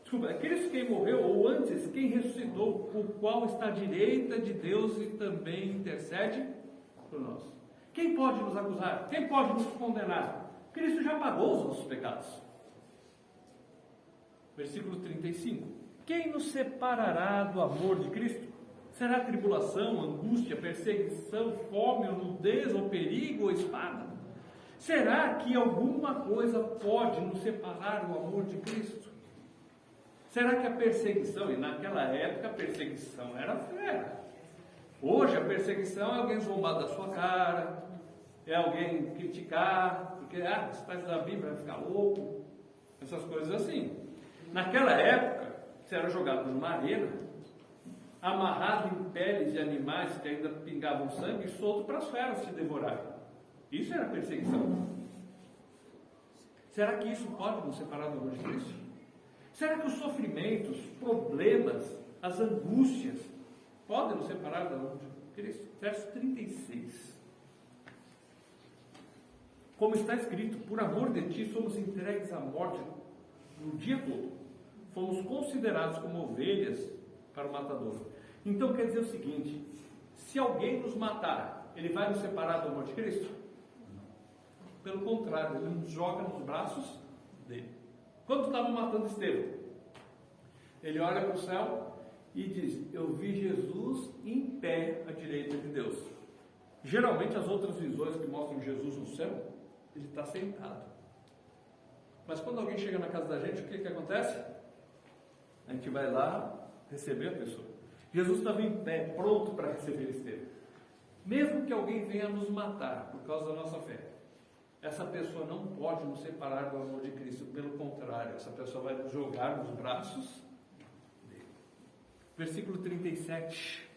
Desculpa, é Cristo quem morreu, ou antes, quem ressuscitou, o qual está à direita de Deus e também intercede por nós. Quem pode nos acusar? Quem pode nos condenar? Cristo já pagou os nossos pecados. Versículo 35. Quem nos separará do amor de Cristo? Será tribulação, angústia, perseguição, fome, ou nudez, ou perigo, ou espada? Será que alguma coisa pode nos separar do amor de Cristo? Será que a perseguição, e naquela época a perseguição era fera. Hoje a perseguição é alguém zombar da sua cara, é alguém criticar, porque você está estudando a Bíblia, vai ficar louco, essas coisas assim. Naquela época, você era jogado numa arena, amarrado em peles de animais que ainda pingavam sangue e solto para as feras te devorarem. Isso era perseguição. Será que isso pode nos separar do amor de Cristo? Será que os sofrimentos, problemas, as angústias podem nos separar do amor de Cristo? Verso 36. Como está escrito, por amor de ti somos entregues à morte no dia todo. Fomos considerados como ovelhas para o matador. Então quer dizer o seguinte, se alguém nos matar, ele vai nos separar do amor de Cristo? Pelo contrário, ele nos joga nos braços dele. Quando estavam matando Estevão, ele olha para o céu e diz, eu vi Jesus em pé à direita de Deus. Geralmente as outras visões que mostram Jesus no céu, ele está sentado. Mas quando alguém chega na casa da gente, o que acontece? A gente vai lá receber a pessoa. Jesus estava em pé, pronto para receber Estevão. Mesmo que alguém venha nos matar por causa da nossa fé, essa pessoa não pode nos separar do amor de Cristo. Pelo contrário, essa pessoa vai nos jogar nos braços dele. Versículo 37.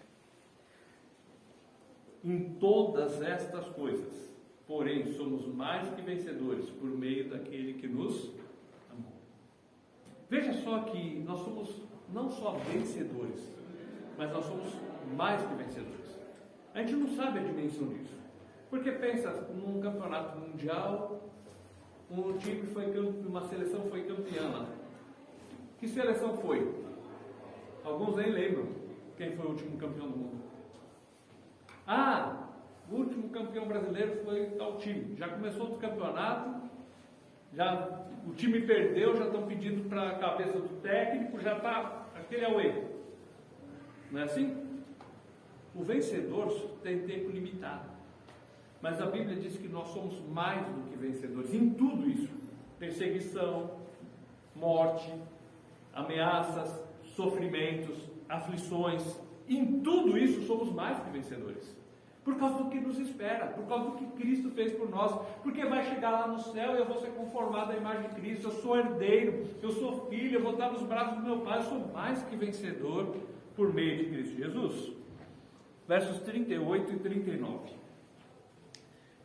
Em todas estas coisas, porém somos mais que vencedores por meio daquele que nos amou. Veja só que nós somos não só vencedores, mas nós somos mais que vencedores. A gente não sabe a dimensão disso, porque pensa num campeonato mundial, uma seleção foi campeã lá. Que seleção foi? Alguns nem lembram quem foi o último campeão do mundo. O último campeão brasileiro foi tal time. Já começou outro campeonato, o time perdeu, já estão pedindo para a cabeça do técnico, já está aquele away. Não é assim? O vencedor tem tempo limitado. Mas a Bíblia diz que nós somos mais do que vencedores em tudo isso: perseguição, morte, ameaças, sofrimentos, aflições. Em tudo isso somos mais que vencedores, por causa do que nos espera, por causa do que Cristo fez por nós, porque vai chegar lá no céu e eu vou ser conformado à imagem de Cristo. Eu sou herdeiro, eu sou filho, eu vou estar nos braços do meu Pai. Eu sou mais que vencedor por meio de Cristo Jesus. Versos 38 e 39.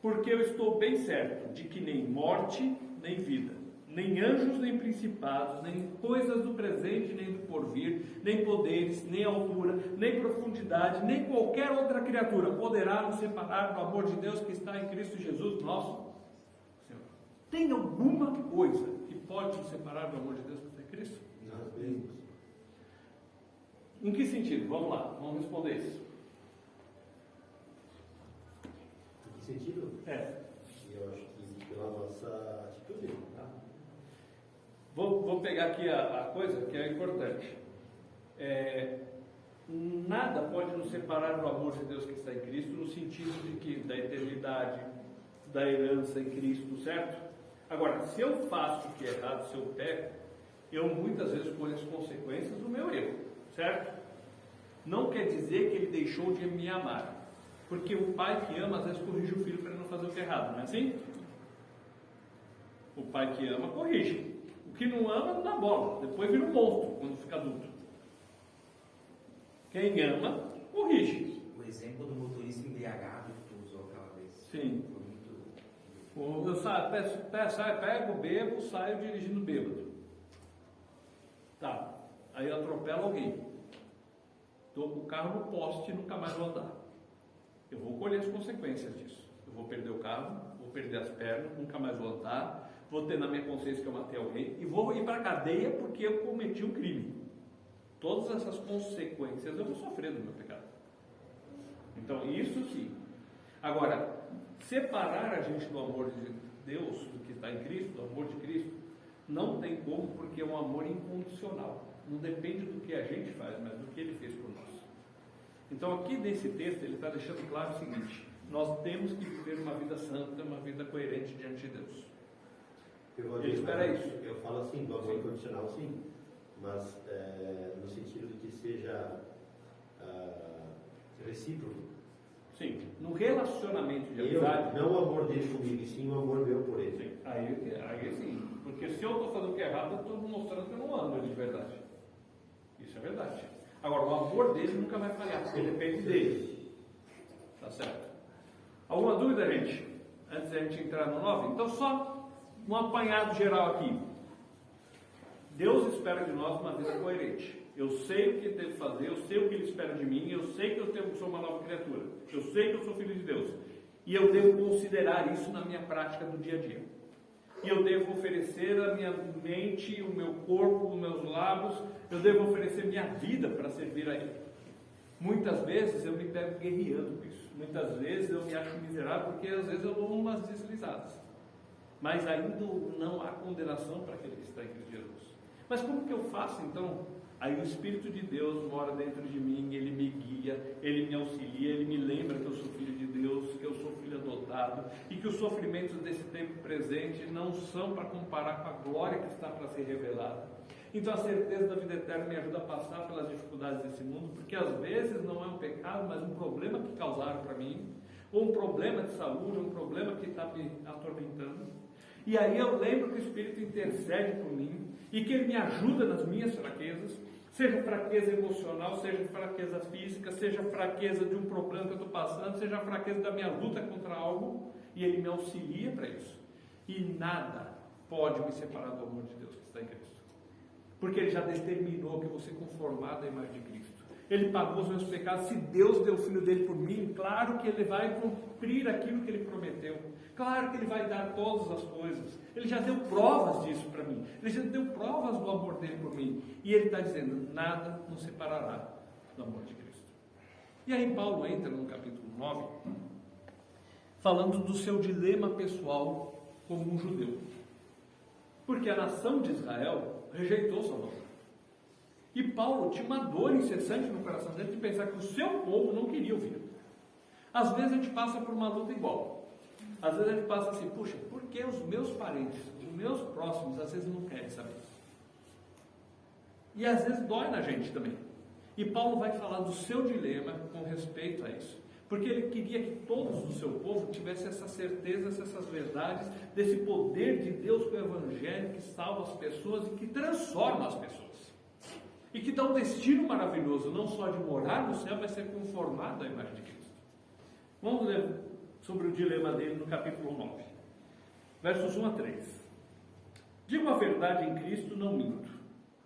Porque eu estou bem certo de que nem morte, nem vida, nem anjos, nem principados, nem coisas do presente, nem do porvir, nem poderes, nem altura, nem profundidade, nem qualquer outra criatura poderá nos separar do amor de Deus que está em Cristo Jesus, nosso Senhor. Tem alguma coisa que pode nos separar do amor de Deus que está em Cristo? Nós mesmos. Em que sentido? Vamos lá, vamos responder isso. Em que sentido? Eu acho que pela nossa atitude, tá? Vou pegar aqui a coisa que é importante. Nada pode nos separar do amor de Deus que está em Cristo, no sentido de que da eternidade, da herança em Cristo, certo? Agora, se eu faço o que é errado, se eu peco, eu muitas vezes colho as consequências do meu erro, certo? Não quer dizer que ele deixou de me amar, porque o pai que ama às vezes corrige o filho para ele não fazer o que é errado, não é assim? O pai que ama corrige. O que não ama não dá bola, depois vira um monstro quando fica adulto. Quem ama, corrige. O exemplo do motorista embriagado que tu usou aquela vez. Sim. Foi muito... Eu pego, bebo, saio dirigindo bêbado. Tá. Aí eu atropelo alguém. Estou com o carro no poste e nunca mais vou andar. Eu vou colher as consequências disso. Eu vou perder o carro, vou perder as pernas, nunca mais vou andar, vou ter na minha consciência que eu matei alguém e vou ir para a cadeia porque eu cometi um crime. Todas essas consequências eu vou sofrer do meu pecado. Então, isso sim. Agora, separar a gente do amor de Deus, do que está em Cristo, do amor de Cristo, não tem como, porque é um amor incondicional. Não depende do que a gente faz, mas do que Ele fez por nós. Então, aqui nesse texto, ele está deixando claro o seguinte: nós temos que viver uma vida santa, uma vida coerente diante de Deus. Ele espera isso. Eu falo assim, do amor incondicional, sim, mas no sentido de que seja recíproco. Sim, no relacionamento de amizade. Não o amor dele comigo, e sim o amor meu por ele. Sim. Aí sim, porque se eu estou fazendo o que é errado, eu estou mostrando que eu não amo ele de verdade. Isso é verdade. Agora, o amor dele nunca vai falhar, porque depende dele. Tá certo? Alguma dúvida, gente? Antes da gente entrar no 9? Então, só um apanhado geral aqui. Deus espera de nós uma vida coerente. Eu sei o que devo fazer, eu sei o que Ele espera de mim, eu sei que eu sou uma nova criatura, eu sei que eu sou filho de Deus. E eu devo considerar isso na minha prática do dia a dia. E eu devo oferecer a minha mente, o meu corpo, os meus lábios, eu devo oferecer minha vida para servir a Ele. Muitas vezes eu me pego guerreando com isso. Muitas vezes eu me acho miserável porque às vezes eu dou umas deslizadas. Mas ainda não há condenação para aquele que está em Cristo Jesus. Mas como que eu faço então? Aí o Espírito de Deus mora dentro de mim, Ele me guia, Ele me auxilia, Ele me lembra que eu sou filho de Deus, que eu sou filho adotado e que os sofrimentos desse tempo presente não são para comparar com a glória que está para ser revelada. Então a certeza da vida eterna me ajuda a passar pelas dificuldades desse mundo, porque às vezes não é um pecado, mas um problema que causaram para mim, ou um problema de saúde, um problema que está me atormentando. E aí eu lembro que o Espírito intercede por mim e que Ele me ajuda nas minhas fraquezas, seja fraqueza emocional, seja fraqueza física, seja fraqueza de um problema que eu estou passando, seja fraqueza da minha luta contra algo. e Ele me auxilia para isso. E nada pode me separar do amor de Deus que está em Cristo. Porque Ele já determinou que eu vou ser conformado à imagem de Cristo. Ele pagou os meus pecados. Se Deus deu o Filho dele por mim, claro que Ele vai cumprir aquilo que Ele prometeu. Claro que Ele vai dar todas as coisas. Ele já deu provas disso para mim. Ele já deu provas do amor dele por mim. E Ele está dizendo, nada nos separará do amor de Cristo. E aí Paulo entra no capítulo 9, falando do seu dilema pessoal como um judeu. Porque a nação de Israel rejeitou Salvador. E Paulo tinha uma dor incessante no coração dele de pensar que o seu povo não queria ouvir. Às vezes a gente passa por uma luta igual. Às vezes a gente passa assim, puxa, por que os meus parentes, os meus próximos, às vezes não querem saber? E às vezes dói na gente também. E Paulo vai falar do seu dilema com respeito a isso. Porque ele queria que todos do seu povo tivessem essa certeza, essas verdades, desse poder de Deus com o Evangelho que salva as pessoas e que transforma as pessoas. E que dá um destino maravilhoso, não só de morar no céu, mas ser conformado à imagem de Cristo. Vamos ler sobre o dilema dele no capítulo 9, versos 1 a 3. Digo a verdade em Cristo, não minto,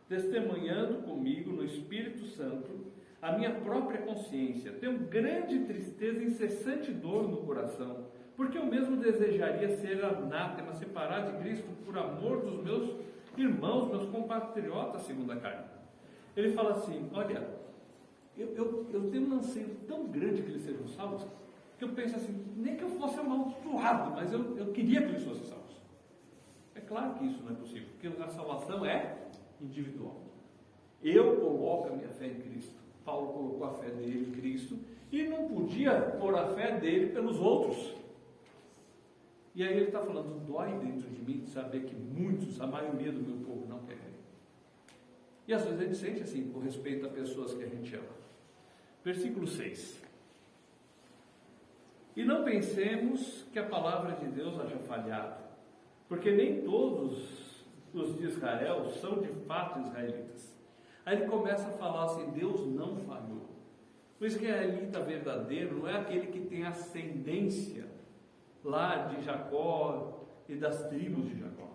testemunhando comigo no Espírito Santo a minha própria consciência. Tenho grande tristeza e incessante dor no coração, porque eu mesmo desejaria ser anátema, separado de Cristo, por amor dos meus irmãos, meus compatriotas segundo a carne. Ele fala assim, olha, eu tenho um anseio tão grande que eles sejam salvos, que eu penso assim, nem que eu fosse amaldiçoado, mas eu queria que eles fossem salvos. É claro que isso não é possível, porque a salvação é individual. Eu coloco a minha fé em Cristo. Paulo colocou a fé dele em Cristo e não podia pôr a fé dele pelos outros. E aí ele está falando, dói dentro de mim de saber que muitos, a maioria do meu povo não quer crer. E às vezes a gente sente assim, com respeito a pessoas que a gente ama. Versículo 6. E não pensemos que a palavra de Deus haja falhado, porque nem todos os de Israel são de fato israelitas. Aí ele começa a falar assim, Deus não falhou. O israelita verdadeiro não é aquele que tem ascendência lá de Jacó e das tribos de Jacó.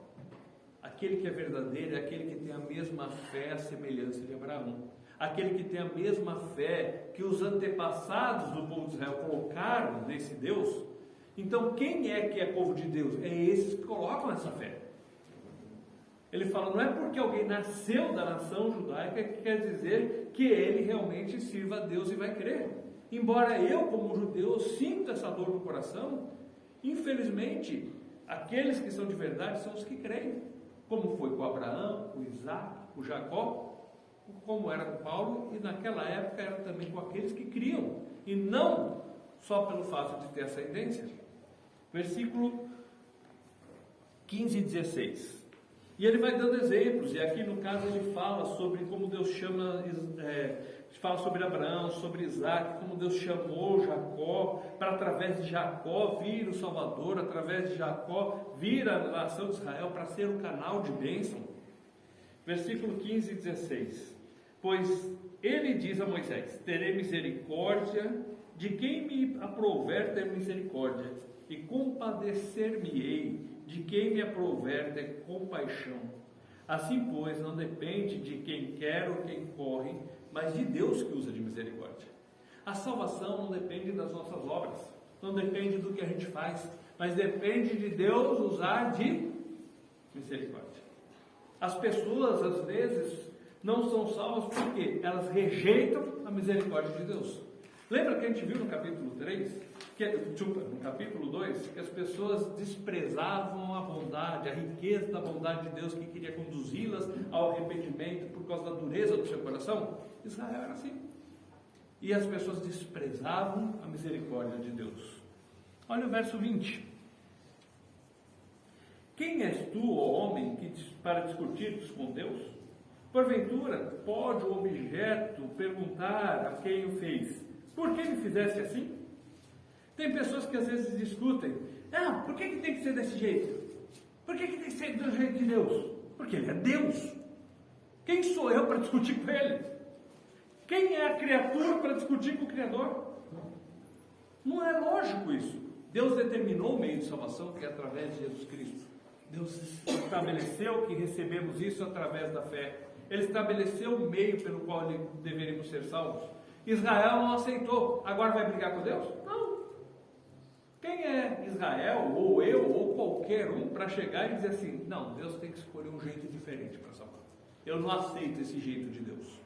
Aquele que é verdadeiro é aquele que tem a mesma fé, a semelhança de Abraão. Aquele que tem a mesma fé que os antepassados do povo de Israel colocaram nesse Deus. Então quem é que é povo de Deus? É esses que colocam essa fé. Ele fala, não é porque alguém nasceu da nação judaica que quer dizer que ele realmente sirva a Deus e vai crer. Embora eu, como judeu, sinta essa dor no coração, infelizmente, aqueles que são de verdade são os que creem. Como foi com Abraão, com Isaac, com Jacó, como era com Paulo, e naquela época era também com aqueles que criam, e não só pelo fato de ter ascendência. Versículo 15 e 16. E ele vai dando exemplos, e aqui no caso ele fala sobre como Deus fala sobre Abraão, sobre Isaac, como Deus chamou Jacó, para através de Jacó vir o Salvador, através de Jacó vir a nação de Israel para ser um canal de bênção. Versículo 15 e 16. Pois ele diz a Moisés, terei misericórdia de quem me aprouver ter misericórdia, e compadecer-me-ei de quem me aprouver ter compaixão. Assim, pois, não depende de quem quer ou quem corre, mas de Deus que usa de misericórdia. A salvação não depende das nossas obras, não depende do que a gente faz, mas depende de Deus usar de misericórdia. As pessoas, às vezes, não são salvas porque elas rejeitam a misericórdia de Deus. Lembra que a gente viu no capítulo 3, no capítulo 2, que as pessoas desprezavam a bondade, a riqueza da bondade de Deus que queria conduzi-las ao arrependimento por causa da dureza do seu coração? Israel era assim. E as pessoas desprezavam a misericórdia de Deus. Olha o verso 20. Quem és tu, ó homem, para discutir com Deus? Porventura, pode o objeto perguntar a quem o fez, por que me fizeste assim? Tem pessoas que às vezes discutem, por que tem que ser desse jeito? Por que tem que ser do jeito de Deus? Porque Ele é Deus. Quem sou eu para discutir com Ele? Quem é a criatura para discutir com o Criador? Não é lógico isso. Deus determinou o meio de salvação, que é através de Jesus Cristo. Deus estabeleceu que recebemos isso através da fé. Ele estabeleceu o meio pelo qual deveríamos ser salvos. Israel não aceitou. Agora vai brigar com Deus? Não. Quem é Israel, ou eu, ou qualquer um, para chegar e dizer assim, não, Deus tem que escolher um jeito diferente para salvar. Eu não aceito esse jeito de Deus.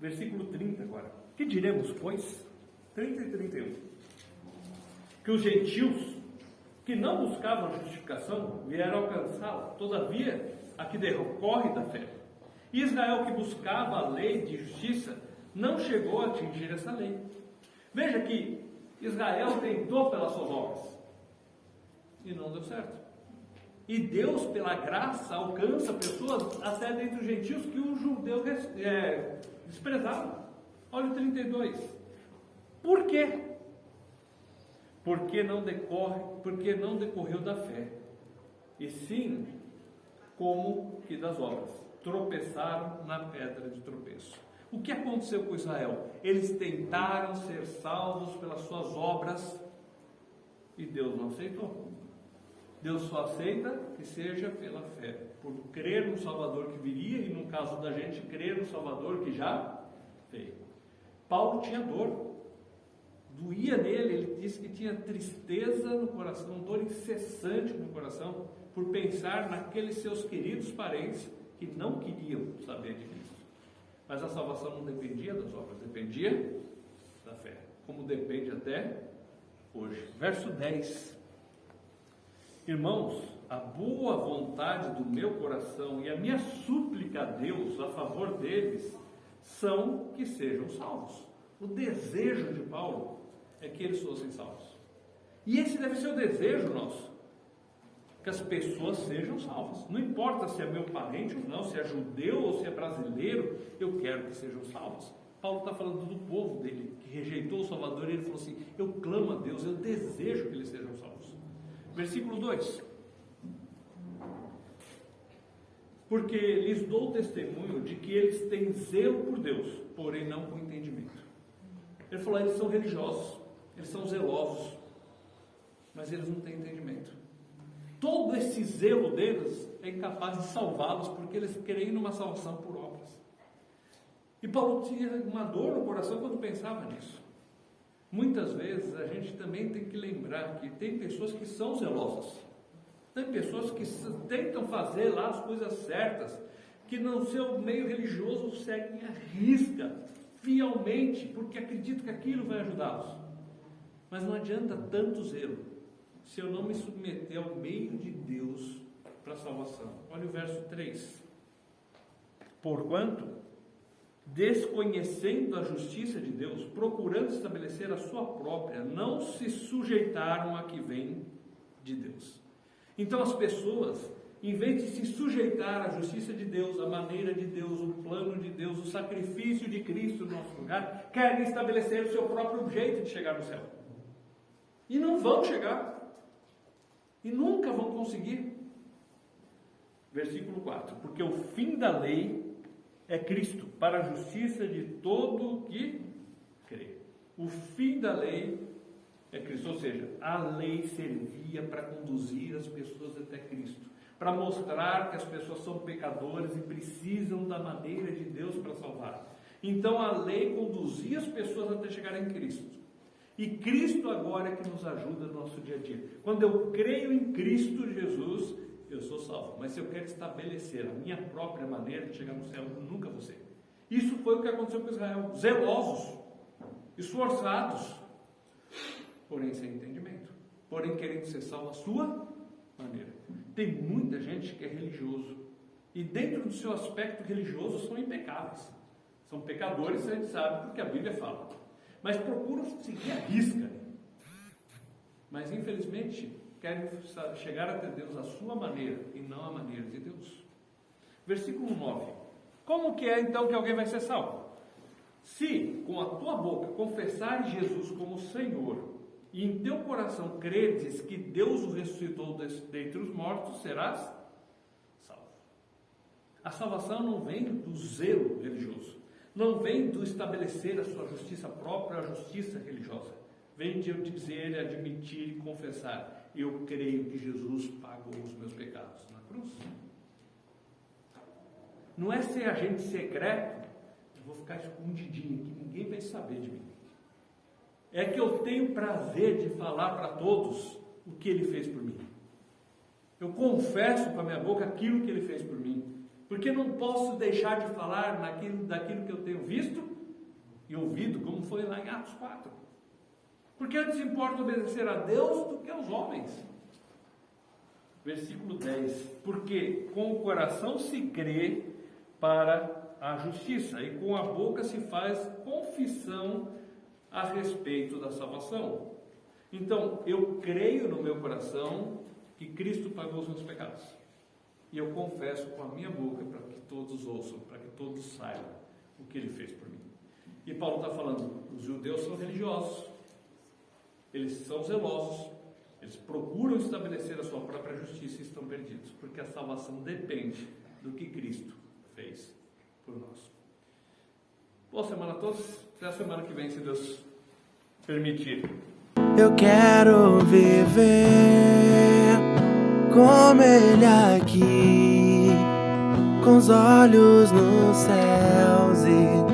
Versículo 30 agora. Que diremos, pois? 30 e 31. Que os gentios, que não buscavam justificação, vieram alcançá-la. Todavia, a que decorre da fé. Israel, que buscava a lei de justiça, não chegou a atingir essa lei. Veja que Israel tentou pelas suas obras e não deu certo. E Deus, pela graça, alcança pessoas até dentre os gentios que o judeu desprezava. Olha o 32. Por quê? Porque não decorreu da fé, e sim como que das obras. Tropeçaram na pedra de tropeço. O que aconteceu com Israel? Eles tentaram ser salvos pelas suas obras e Deus não aceitou. Deus só aceita que seja pela fé, por crer no Salvador que viria, e no caso da gente, crer no Salvador que já veio. Paulo tinha dor, doía nele, ele disse que tinha tristeza no coração, dor incessante no coração, por pensar naqueles seus queridos parentes que não queriam saber de Cristo. Mas a salvação não dependia das obras, dependia da fé, como depende até hoje. Verso 10. Irmãos, a boa vontade do meu coração e a minha súplica a Deus a favor deles são que sejam salvos. O desejo de Paulo é que eles fossem salvos. E esse deve ser o desejo nosso, que as pessoas sejam salvas. Não importa se é meu parente ou não, se é judeu ou se é brasileiro, eu quero que sejam salvos. Paulo está falando do povo dele, que rejeitou o Salvador, e ele falou assim, eu clamo a Deus, eu desejo que eles sejam salvos. Versículo 2. Porque lhes dou testemunho de que eles têm zelo por Deus, porém não com entendimento. Ele falou, eles são religiosos, eles são zelosos, mas eles não têm entendimento. Todo esse zelo deles é incapaz de salvá-los, porque eles creem numa salvação por obras. E Paulo tinha uma dor no coração quando pensava nisso. Muitas vezes a gente também tem que lembrar que tem pessoas que são zelosas, tem pessoas que tentam fazer lá as coisas certas, que no seu meio religioso seguem à risca, fielmente, porque acreditam que aquilo vai ajudá-los. Mas não adianta tanto zelo, se eu não me submeter ao meio de Deus para a salvação. Olha o verso 3. Porquanto, desconhecendo a justiça de Deus, procurando estabelecer a sua própria, não se sujeitaram a que vem de Deus. Então as pessoas, em vez de se sujeitar à justiça de Deus, à maneira de Deus, o plano de Deus, o sacrifício de Cristo no nosso lugar, querem estabelecer o seu próprio jeito de chegar no céu. E não vão chegar. E nunca vão conseguir. Versículo 4. Porque o fim da lei é Cristo, para a justiça de todo o que crê. O fim da lei é Cristo, ou seja, a lei servia para conduzir as pessoas até Cristo, para mostrar que as pessoas são pecadores e precisam da maneira de Deus para salvar. Então a lei conduzia as pessoas até chegar em Cristo. E Cristo agora é que nos ajuda no nosso dia a dia. Quando eu creio em Cristo Jesus, eu sou salvo. Mas se eu quero estabelecer a minha própria maneira de chegar no céu, eu nunca vou ser. Isso foi o que aconteceu com Israel. Zelosos, esforçados, porém sem entendimento. Porém querendo ser salvo à sua maneira. Tem muita gente que é religioso. E dentro do seu aspecto religioso são impecáveis. São pecadores, a gente sabe, porque a Bíblia fala. Mas procuram seguir a risca. Mas infelizmente querem chegar até Deus à sua maneira e não à maneira de Deus. Versículo 9. Como que é então que alguém vai ser salvo? Se com a tua boca confessares Jesus como Senhor e em teu coração credes que Deus o ressuscitou dentre os mortos, serás salvo. A salvação não vem do zelo religioso, não vem do estabelecer a sua justiça própria, a justiça religiosa. vem de eu dizer, admitir e confessar: eu creio que Jesus pagou os meus pecados na cruz. Não é ser agente secreto, eu vou ficar escondidinho aqui, ninguém vai saber de mim. É que eu tenho prazer de falar para todos o que Ele fez por mim. Eu confesso com a minha boca aquilo que Ele fez por mim, porque não posso deixar de falar daquilo que eu tenho visto e ouvido, como foi lá em Atos 4. Porque antes importa obedecer a Deus do que aos homens. Versículo 10. Porque com o coração se crê para a justiça, e com a boca se faz confissão a respeito da salvação. Então, eu creio no meu coração que Cristo pagou os meus pecados. E eu confesso com a minha boca para que todos ouçam, para que todos saibam o que Ele fez por mim. E Paulo está falando, os judeus são religiosos, eles são zelosos, eles procuram estabelecer a sua própria justiça e estão perdidos, porque a salvação depende do que Cristo fez por nós. Boa semana a todos, até a semana que vem, se Deus permitir. Eu quero viver como Ele aqui, com os olhos nos céus e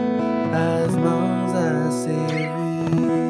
as mãos a servir.